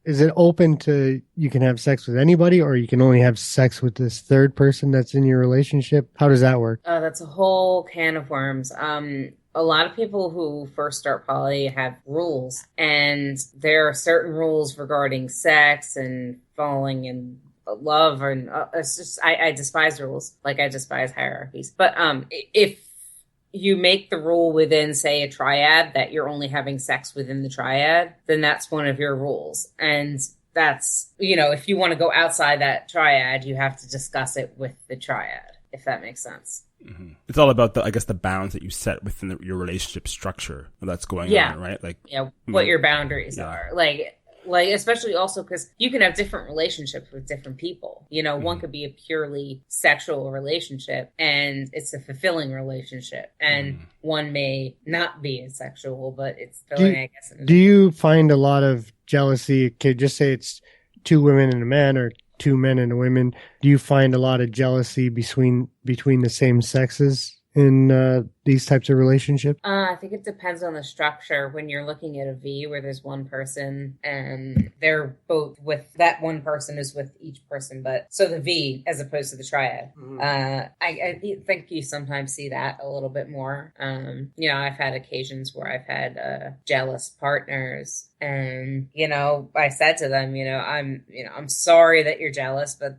is it open to, you can have sex with anybody, or you can only have sex with this third person that's in your relationship? How does that work? That's a whole can of worms. A lot of people who first start poly have rules, and there are certain rules regarding sex and falling in love, and it's just, I despise rules, like I despise hierarchies. But if you make the rule within, say, a triad that you're only having sex within the triad, then that's one of your rules. And that's, if you want to go outside that triad, you have to discuss it with the triad, if that makes sense. Mm-hmm. It's all about the bounds that you set within your relationship structure that's going on, right? Like, what your boundaries are. Like, especially also because you can have different relationships with different people. One could be a purely sexual relationship and it's a fulfilling relationship. And one may not be as sexual, but it's fulfilling, I guess. Do you find a lot of jealousy? Okay, just say it's two women and a man, or two men and a woman. Do you find a lot of jealousy between the same sexes in these types of relationships? I think it depends on the structure. When you're looking at a V where there's one person and they're both with, that one person is with each person, but so the V as opposed to the triad. I think you sometimes see that a little bit more. I've had occasions where I've had jealous partners, and I said to them, I'm sorry that you're jealous, but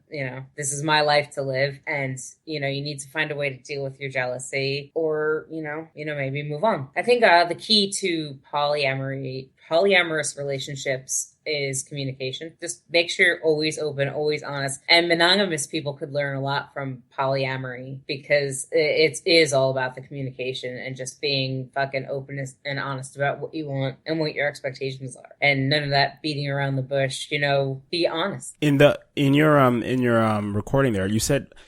this is my life to live, and you need to find a way to deal with your jealousy, or maybe move on. I think the key to polyamorous relationships is communication. Just make sure you're always open, always honest. And monogamous people could learn a lot from polyamory, because it is all about the communication and just being fucking open and honest about what you want and what your expectations are. And none of that beating around the bush, be honest. In your recording there, you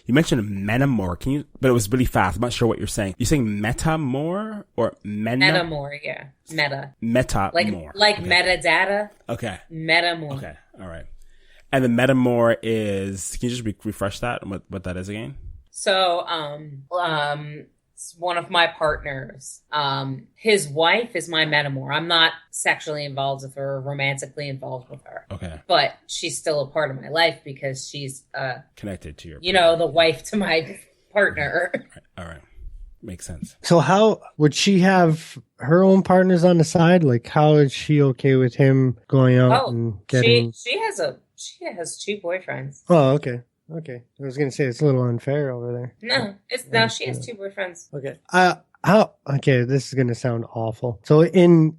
mentioned metamor. But it was really fast. I'm not sure what you're saying. You're saying metamor or metamor, yeah. Metamor. Like metadata. Okay. Metamor. Okay. All right. And the metamor is, can you just refresh that and what that is again? So, it's one of my partners. His wife is my metamor. I'm not sexually involved with her or romantically involved with her. Okay. But she's still a part of my life because she's connected to your the wife to my partner. All right. Makes sense. So how would she have her own partners on the side? Like, how is she okay with him going out and getting? She has two boyfriends. Oh, okay. I was gonna say it's a little unfair over there. No, she has two boyfriends. Okay. Okay, this is gonna sound awful. So in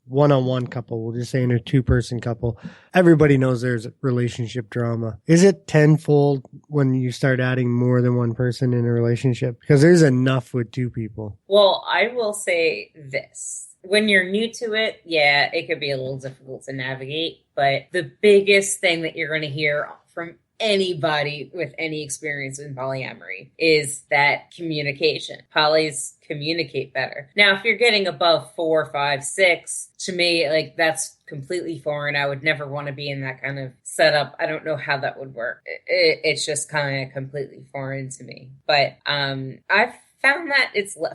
one-on-one couple, we'll just say in a two-person couple, everybody knows there's relationship drama. Is it tenfold when you start adding more than one person in a relationship? Because there's enough with two people. Well, I will say this. When you're new to it, yeah, it could be a little difficult to navigate. But the biggest thing that you're going to hear from anybody with any experience in polyamory is that communication. Polys communicate better. Now, if you're getting above 4, 5, 6, to me, like, that's completely foreign. I would never want to be in that kind of setup. I don't know how that would work. It's just kind of completely foreign to me. But I've found that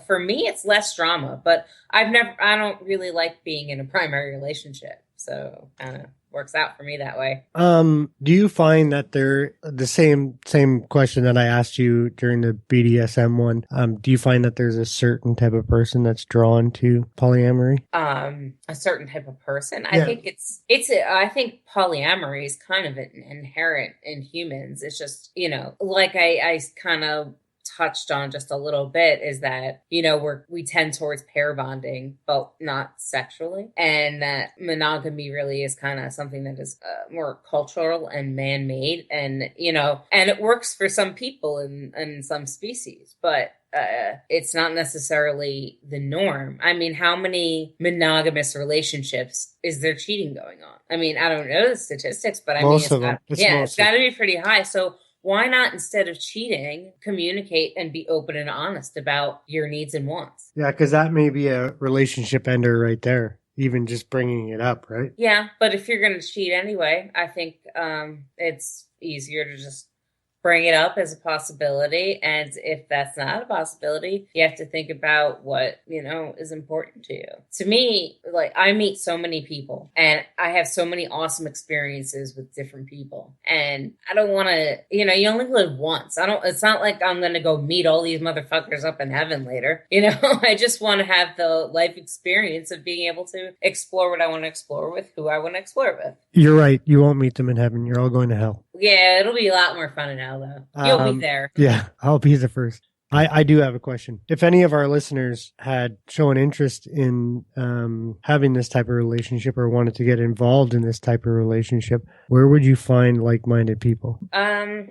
for me, it's less drama. But I don't really like being in a primary relationship. So kind of works out for me that way. Do you find that they're the same question that I asked you during the BDSM one? Do you find that there's a certain type of person that's drawn to polyamory? A certain type of person. Yeah. I think I think polyamory is kind of inherent in humans. It's just, like I kind of touched on just a little bit, is that we tend towards pair bonding, but not sexually, and that monogamy really is kind of something that is more cultural and man-made, and and it works for some people and some species, but it's not necessarily the norm. I mean, how many monogamous relationships is there cheating going on? I mean, I don't know the statistics, but it's got to be pretty high. So why not, instead of cheating, communicate and be open and honest about your needs and wants? Yeah, because that may be a relationship ender right there, even just bringing it up, right? Yeah, but if you're going to cheat anyway, I think it's easier to just bring it up as a possibility. And if that's not a possibility, you have to think about what, is important to you. To me, like, I meet so many people and I have so many awesome experiences with different people. And I don't want to, you only live once. It's not like I'm going to go meet all these motherfuckers up in heaven later. I just want to have the life experience of being able to explore what I want to explore with who I want to explore with. You're right. You won't meet them in heaven. You're all going to hell. Yeah, it'll be a lot more fun in hell, though. You'll be there. Yeah, I'll be the first. I do have a question. If any of our listeners had shown interest in having this type of relationship or wanted to get involved in this type of relationship, where would you find like-minded people?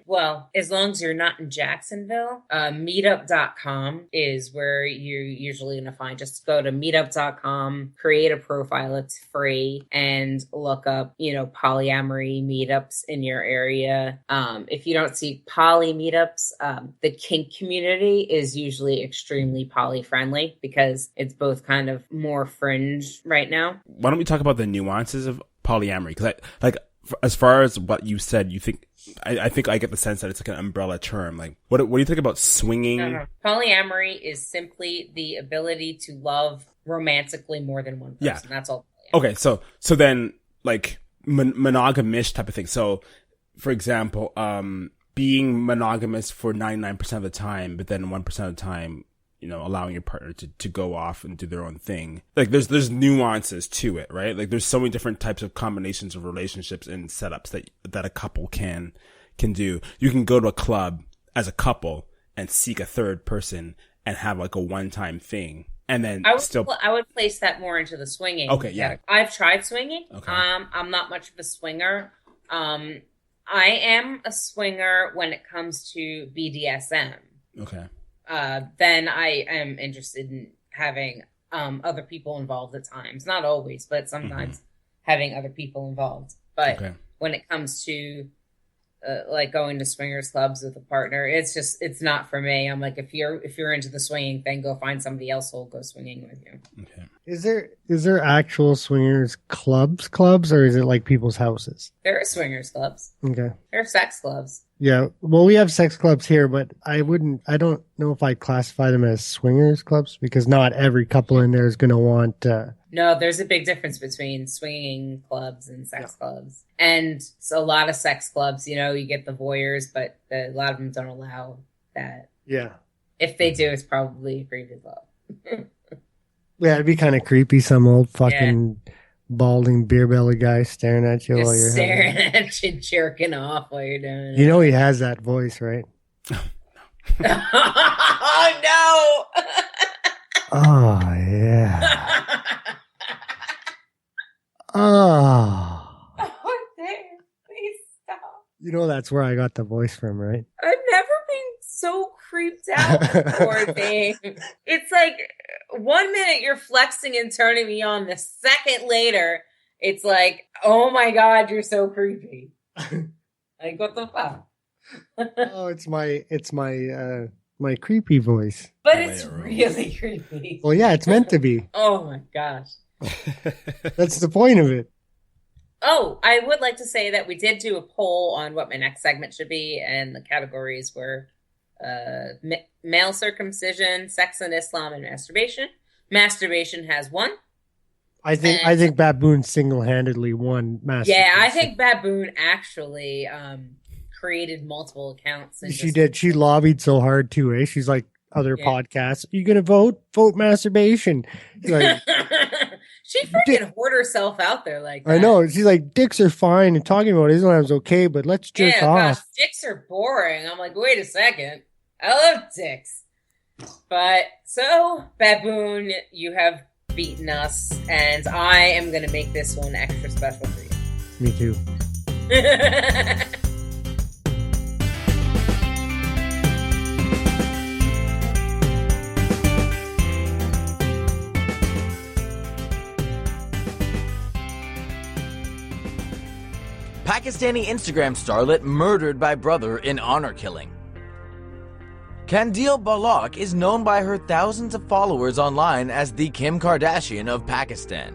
Well, as long as you're not in Jacksonville, meetup.com is where you're usually going to find. Just go to meetup.com, create a profile. It's free, and look up, polyamory meetups in your area. If you don't see poly meetups, the kink community is usually extremely poly-friendly because it's both kind of more fringe right now. Why don't we talk about the nuances of polyamory? Because as far as what you said, you think I think I get the sense that it's like an umbrella term. Like, what do you think about swinging? No. Polyamory is simply the ability to love romantically more than one person. Yeah. That's all. Okay, so then like monogamish type of thing. So, for example, being monogamous for 99% of the time, but then 1% of the time, allowing your partner to go off and do their own thing. Like, there's nuances to it, right? Like, there's so many different types of combinations of relationships and setups that a couple can do. You can go to a club as a couple and seek a third person and have like a one-time thing. And then I would place that more into the swinging. Okay, yeah. I've tried swinging. Okay. I'm not much of a swinger. I am a swinger when it comes to BDSM. Okay. Then I am interested in having other people involved at times. Not always, but sometimes having other people involved. But when it comes to like going to swingers clubs with a partner, it's not for me. I'm like, if you're into the swinging thing, go find somebody else who'll go swinging with you. Okay. Is there actual swingers clubs, or is it like people's houses? There are swingers clubs. Okay. There are sex clubs. Yeah. Well, we have sex clubs here, but I don't know if I'd classify them as swingers clubs because not every couple in there is going to want. No, there's a big difference between swinging clubs and sex clubs. And so a lot of sex clubs, you get the voyeurs, but a lot of them don't allow that. Yeah. If they do, it's probably agreed love. Yeah, it'd be kind of creepy. Some old fucking balding beer belly guy staring at you while you're staring at you, jerking off while you're doing it. He has that voice, right? Oh no! Oh yeah. Oh. Oh, damn. Please stop. That's where I got the voice from, right? I've never been so creeped out before, Dave. It's like 1 minute you're flexing and turning me on. The second later, it's like, oh my God, you're so creepy. Like, what the fuck? Oh, it's my creepy voice. But it's really creepy. Well, yeah, it's meant to be. Oh my gosh. That's the point of it. Oh, I would like to say that we did do a poll on what my next segment should be, and the categories were male circumcision, sex and Islam, and masturbation. Masturbation has won. I think Baboon single-handedly won masturbation. Yeah, I think Baboon actually created multiple accounts. And She did. She lobbied so hard too, eh? She's like other podcasts. Are you gonna vote? Vote masturbation. Like, she freaking hoard herself out there like that. I know. She's like, dicks are fine and talking about Islam's okay, but let's jerk off. Gosh, dicks are boring. I'm like, wait a second. I love dicks. But so, Baboon, you have beaten us, and I am going to make this one extra special for you. Me too. Pakistani Instagram starlet murdered by brother in honor killing. Kandil Balak is known by her thousands of followers online as the Kim Kardashian of Pakistan.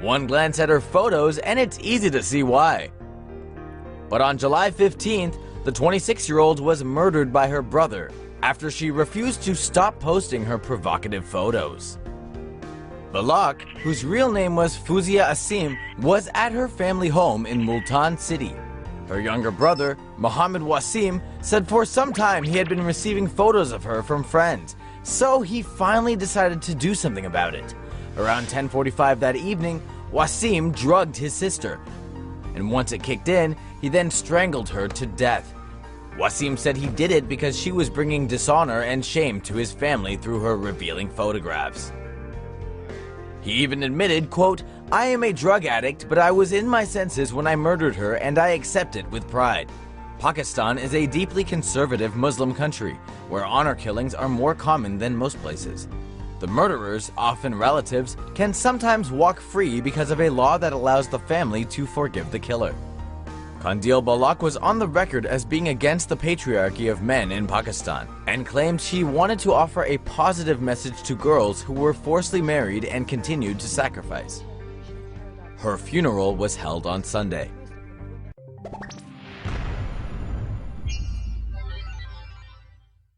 One glance at her photos and it's easy to see why. But on July 15th, the 26-year-old was murdered by her brother after she refused to stop posting her provocative photos. Balak, whose real name was Fuzia Asim, was at her family home in Multan City. Her younger brother, Mohammed Wasim, said for some time he had been receiving photos of her from friends, so he finally decided to do something about it. Around 10:45 that evening, Wasim drugged his sister, and once it kicked in, he then strangled her to death. Wasim said he did it because she was bringing dishonor and shame to his family through her revealing photographs. He even admitted, quote, "I am a drug addict, but I was in my senses when I murdered her and I accept it with pride." Pakistan is a deeply conservative Muslim country where honor killings are more common than most places. The murderers, often relatives, can sometimes walk free because of a law that allows the family to forgive the killer. Kandil Balak was on the record as being against the patriarchy of men in Pakistan and claimed she wanted to offer a positive message to girls who were forcibly married and continued to sacrifice. Her funeral was held on Sunday.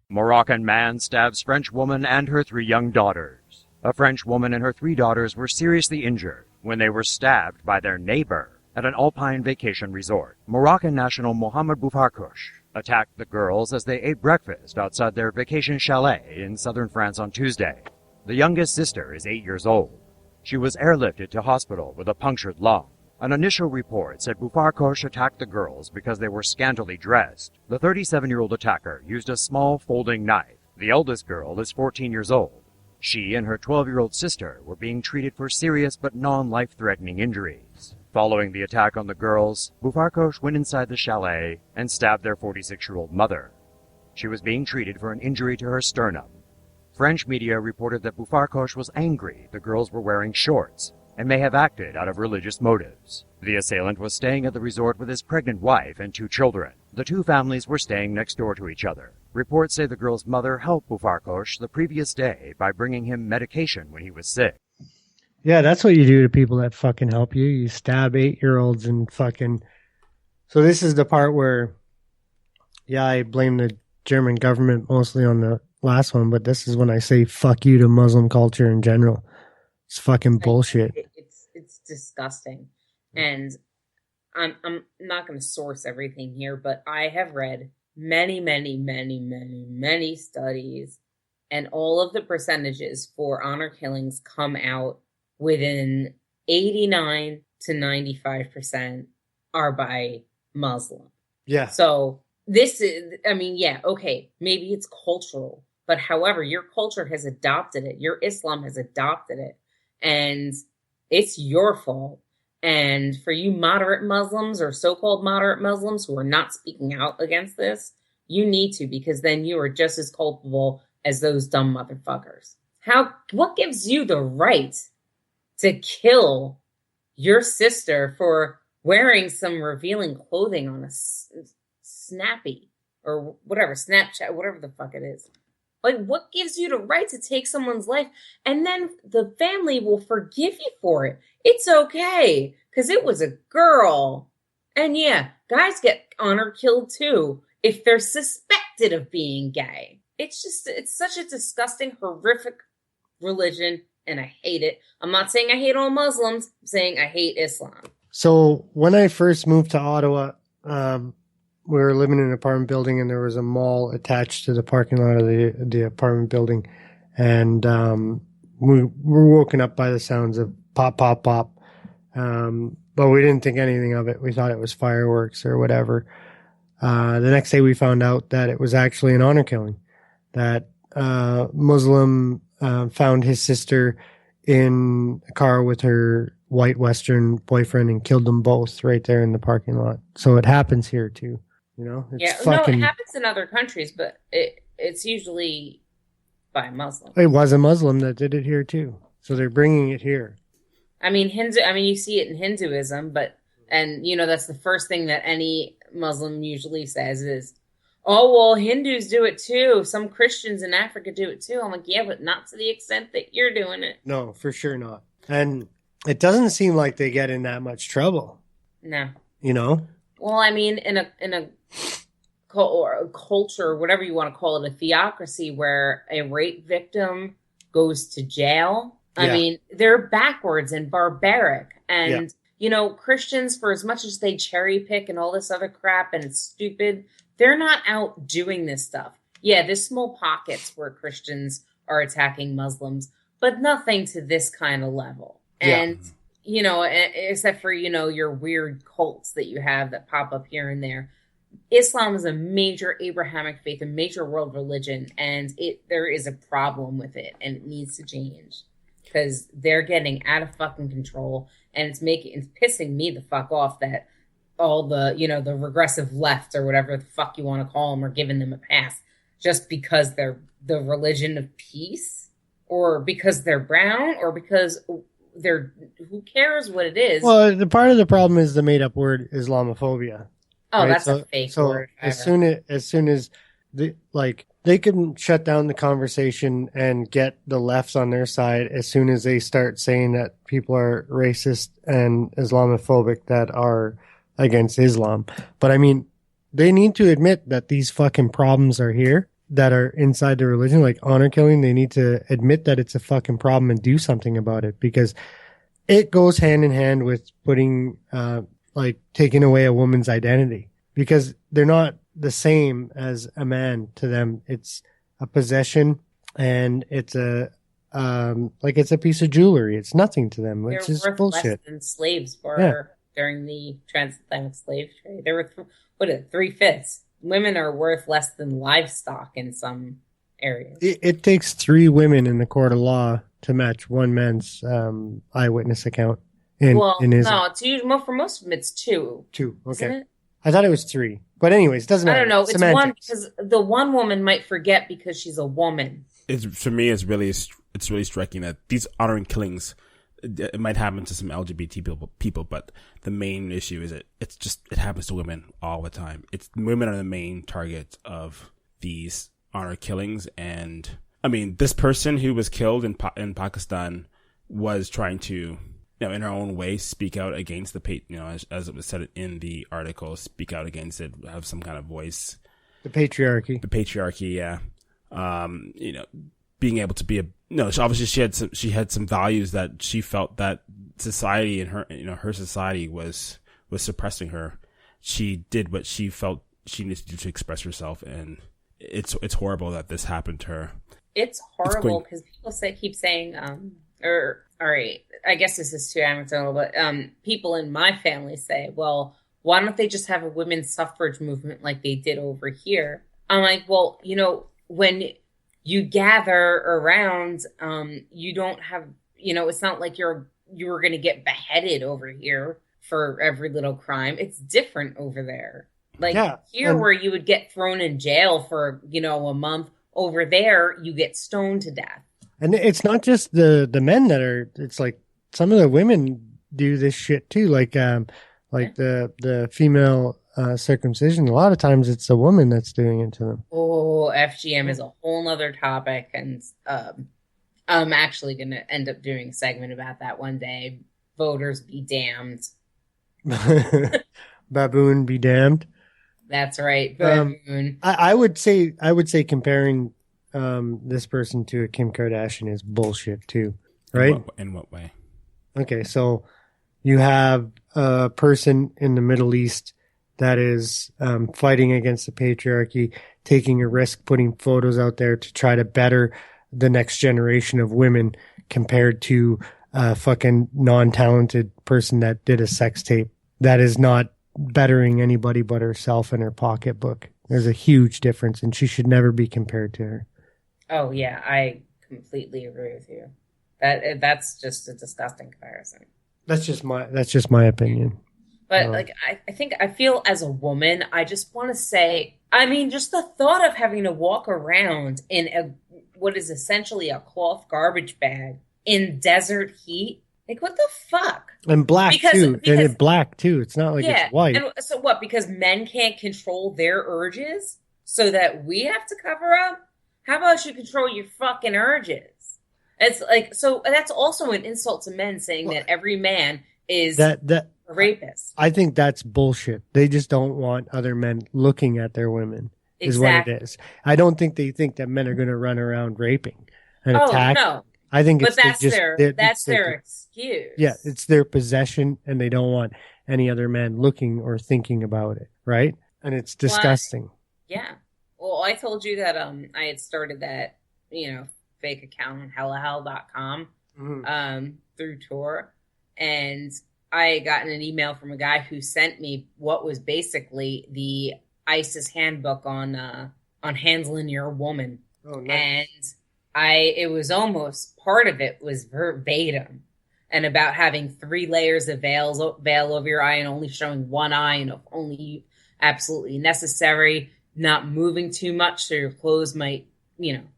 Moroccan man stabs French woman and her 3 young daughters. A French woman and her 3 daughters were seriously injured when they were stabbed by their neighbor at an alpine vacation resort. Moroccan national Mohamed Boufarkouch attacked the girls as they ate breakfast outside their vacation chalet in southern France on Tuesday. The youngest sister is 8 years old. She was airlifted to hospital with a punctured lung. An initial report said Boufarkouch attacked the girls because they were scantily dressed. The 37-year-old attacker used a small folding knife. The eldest girl is 14 years old. She and her 12-year-old sister were being treated for serious but non-life-threatening injuries. Following the attack on the girls, Boufarkouch went inside the chalet and stabbed their 46-year-old mother. She was being treated for an injury to her sternum. French media reported that Boufarkouch was angry the girls were wearing shorts and may have acted out of religious motives. The assailant was staying at the resort with his pregnant wife and 2 children. The 2 families were staying next door to each other. Reports say the girl's mother helped Boufarkouch the previous day by bringing him medication when he was sick. Yeah, that's what you do to people that fucking help you. You stab 8-year-olds and fucking... So this is the part where, yeah, I blame the German government mostly on the last one, but this is when I say fuck you to Muslim culture in general. It's fucking bullshit. It's disgusting. And I'm not going to source everything here, but I have read many studies, and all of the percentages for honor killings come out within 89 to 95% are by Muslim. Yeah. So this is, I mean, yeah, okay, maybe it's cultural, but however, your culture has adopted it. Your Islam has adopted it, and it's your fault. And for you moderate Muslims or so-called moderate Muslims who are not speaking out against this, you need to, because then you are just as culpable as those dumb motherfuckers. What gives you the right to kill your sister for wearing some revealing clothing on a Snappy or whatever, Snapchat, whatever the fuck it is? Like, what gives you the right to take someone's life and then the family will forgive you for it? It's okay, because it was a girl. And yeah, guys get honor killed too if they're suspected of being gay. It's such a disgusting, horrific religion and I hate it. I'm not saying I hate all Muslims. I'm saying I hate Islam. So when I first moved to Ottawa, we were living in an apartment building, and there was a mall attached to the parking lot of the apartment building. And we were woken up by the sounds of pop, pop, pop. But we didn't think anything of it. We thought it was fireworks or whatever. The next day we found out that it was actually an honor killing, that Muslim found his sister in a car with her white Western boyfriend and killed them both right there in the parking lot. So it happens here too, you know? It's No, it happens in other countries, but it's usually by a Muslim. It was a Muslim that did it here too. So they're bringing it here. I mean, you see it in Hinduism, and you know, that's the first thing that any Muslim usually says is, oh, well, Hindus do it too. Some Christians in Africa do it too. I'm like, yeah, but not to the extent that you're doing it. No, for sure not. And it doesn't seem like they get in that much trouble. No. You know? Well, I mean, in a culture, whatever you want to call it, a theocracy where a rape victim goes to jail. I mean, they're backwards and barbaric. And, you know, Christians, for as much as they cherry pick and all this other crap and it's stupid, they're not out doing this stuff. Yeah, there's small pockets where Christians are attacking Muslims, but nothing to this kind of level. And, you know, except for, you know, your weird cults that you have that pop up here and there. Islam is a major Abrahamic faith, a major world religion, and there is a problem with it, and it needs to change. Because they're getting out of fucking control, and it's pissing me the fuck off that all the, you know, the regressive left or whatever the fuck you want to call them are giving them a pass just because they're the religion of peace, or because they're brown, or because they're, who cares what it is. Well, the part of the problem is the made up word Islamophobia. Oh, right? that's a fake word. As soon as they can shut down the conversation and get the left on their side as soon as they start saying that people are racist and Islamophobic that are against Islam. But I mean, they need to admit that these fucking problems are here that are inside the religion, like honor killing. They need to admit that it's a fucking problem and do something about it, because it goes hand in hand with putting, taking away a woman's identity, because they're not the same as a man to them. It's a possession, and it's it's a piece of jewelry. It's nothing to them. It's just worth bullshit. less than slaves were during the transatlantic slave trade. There were 3/5. Women are worth less than livestock in some areas. It takes 3 women in the court of law to match one man's eyewitness account. In Islam. No, it's usually, for most of them, it's 2. 2, okay. Isn't it? I thought it was 3. But anyways, doesn't matter. I don't know. It's Semantics. 1 because the one woman might forget because she's a woman. For me, it's really striking that these honoring killings, it might happen to some LGBT people, but the main issue is it happens to women all the time. Women are the main target of these honor killings. And I mean, this person who was killed in Pakistan was trying to, in her own way, speak out against as it was said in the article, speak out against it, have some kind of voice. The patriarchy. Yeah. Being able to be obviously she had some values that she felt that society and her society was suppressing her. She did what she felt she needed to do to express herself, and it's horrible that this happened to her. It's horrible because people keep saying, all right, I guess this is too anecdotal, but people in my family say, well, why don't they just have a women's suffrage movement like they did over here? I'm like, well, when you gather around, you don't have, it's not like you were going to get beheaded over here for every little crime. It's different over there. Here where you would get thrown in jail for, a month, over there, you get stoned to death. And it's not just the men that are, it's like some of the women do this shit too. The female circumcision. A lot of times it's the woman that's doing it to them. Oh, FGM is a whole nother topic. And I'm actually going to end up doing a segment about that one day. Voters be damned. Baboon be damned. That's right. Baboon. I would say comparing this person to a Kim Kardashian is bullshit too. right? In what way? Okay, so you have a person in the Middle East that is fighting against the patriarchy, taking a risk, putting photos out there to try to better the next generation of women compared to a fucking non-talented person that did a sex tape that is not bettering anybody but herself and her pocketbook. There's a huge difference, and she should never be compared to her. Oh, yeah, I completely agree with you. That's just a disgusting comparison. That's just my opinion. But I feel as a woman, I just want to say, I mean, just the thought of having to walk around in what is essentially a cloth garbage bag in desert heat, like what the fuck? And black too, and it's black too. It's not like it's white. And so what? Because men can't control their urges, so that we have to cover up. How about you control your fucking urges? It's like, so that's also an insult to men, saying that every man is a rapist. I think that's bullshit. They just don't want other men looking at their women. Is what it is. I don't think they think that men are going to run around raping and attack. No. I think but that's their excuse. Yeah, it's their possession, and they don't want any other man looking or thinking about it, right? And it's disgusting. Yeah. Well, I told you that I had started that, fake account on hellahell.com through Tor, and I had gotten an email from a guy who sent me what was basically the ISIS handbook on handling your woman. Oh, nice. And it was almost, part of it was verbatim, and about having 3 layers of veil over your eye and only showing one eye and only absolutely necessary, not moving too much so your clothes might,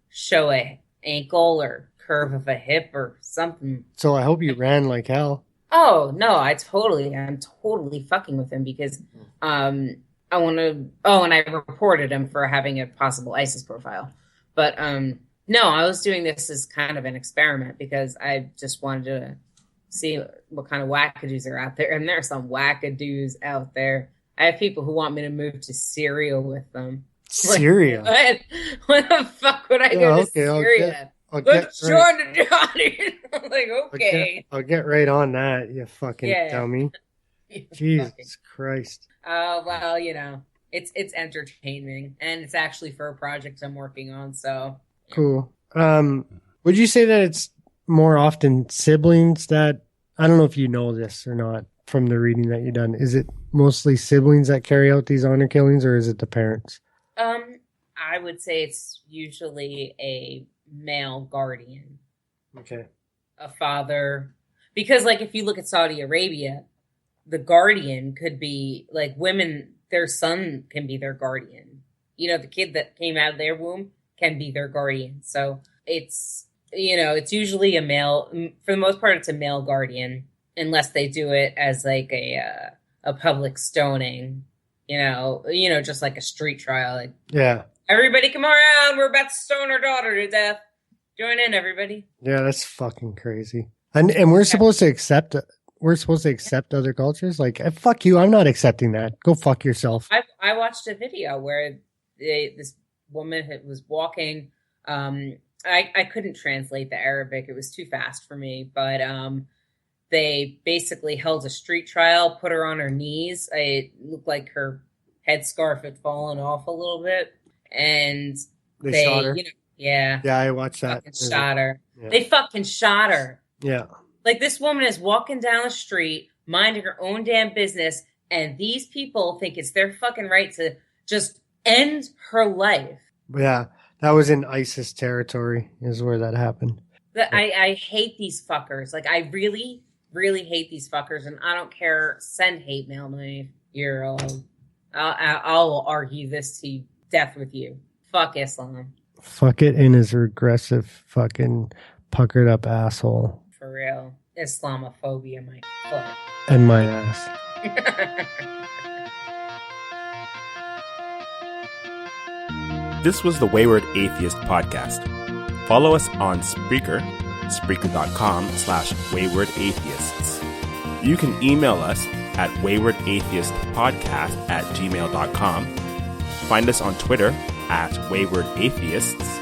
show a ankle or curve of a hip or something. So I hope you ran like hell. Oh, no, I'm totally fucking with him because I want to, and I reported him for having a possible ISIS profile. But no, I was doing this as kind of an experiment because I just wanted to see what kind of wackadoos are out there. And there are some wackadoos out there. I have people who want me to move to Syria with them. Syria? Like, what the fuck would I go to Syria? Let's join the Johnny. I'm like, okay. I'll get right on that, you fucking dummy. Jesus Christ. Oh, well, it's entertaining. And it's actually for a project I'm working on, so. Cool. Would you say that it's more often siblings that, I don't know if you know this or not from the reading that you've done, is it mostly siblings that carry out these honor killings, or is it the parents? I would say it's usually a male guardian. Okay. A father. Because, if you look at Saudi Arabia, the guardian could be, women, their son can be their guardian. The kid that came out of their womb can be their guardian. So it's, it's usually a male, for the most part, it's a male guardian, unless they do it as a public stoning, just like a street trial. Yeah. Everybody come around. We're about to stone our daughter to death. Join in, everybody. Yeah, that's fucking crazy. And we're supposed to accept it. We're supposed to accept other cultures. Fuck you. I'm not accepting that. Go fuck yourself. I watched a video where this woman was walking. I couldn't translate the Arabic. It was too fast for me. But they basically held a street trial, put her on her knees. It looked like her headscarf had fallen off a little bit. And they shot her. Yeah, I watched that. Shot her. Yeah. They fucking shot her. Yeah. This woman is walking down the street, minding her own damn business, and these people think it's their fucking right to just end her life. Yeah, that was in ISIS territory is where that happened. I hate these fuckers. I really, really hate these fuckers, and I don't care. Send hate mail to me. I'll argue this to death with you. Fuck Islam. Fuck it in his regressive fucking puckered up asshole. For real. Islamophobia, my foot. And my ass. This was the Wayward Atheist podcast. Follow us on Spreaker, Spreaker.com/waywardatheists. You can email us at waywardatheistpodcast@gmail.com. Find us on Twitter @waywardatheists.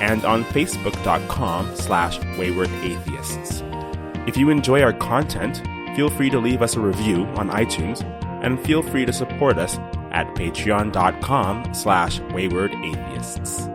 and on facebook.com/waywardatheists. If you enjoy our content, feel free to leave us a review on iTunes, and feel free to support us at patreon.com/waywardatheists.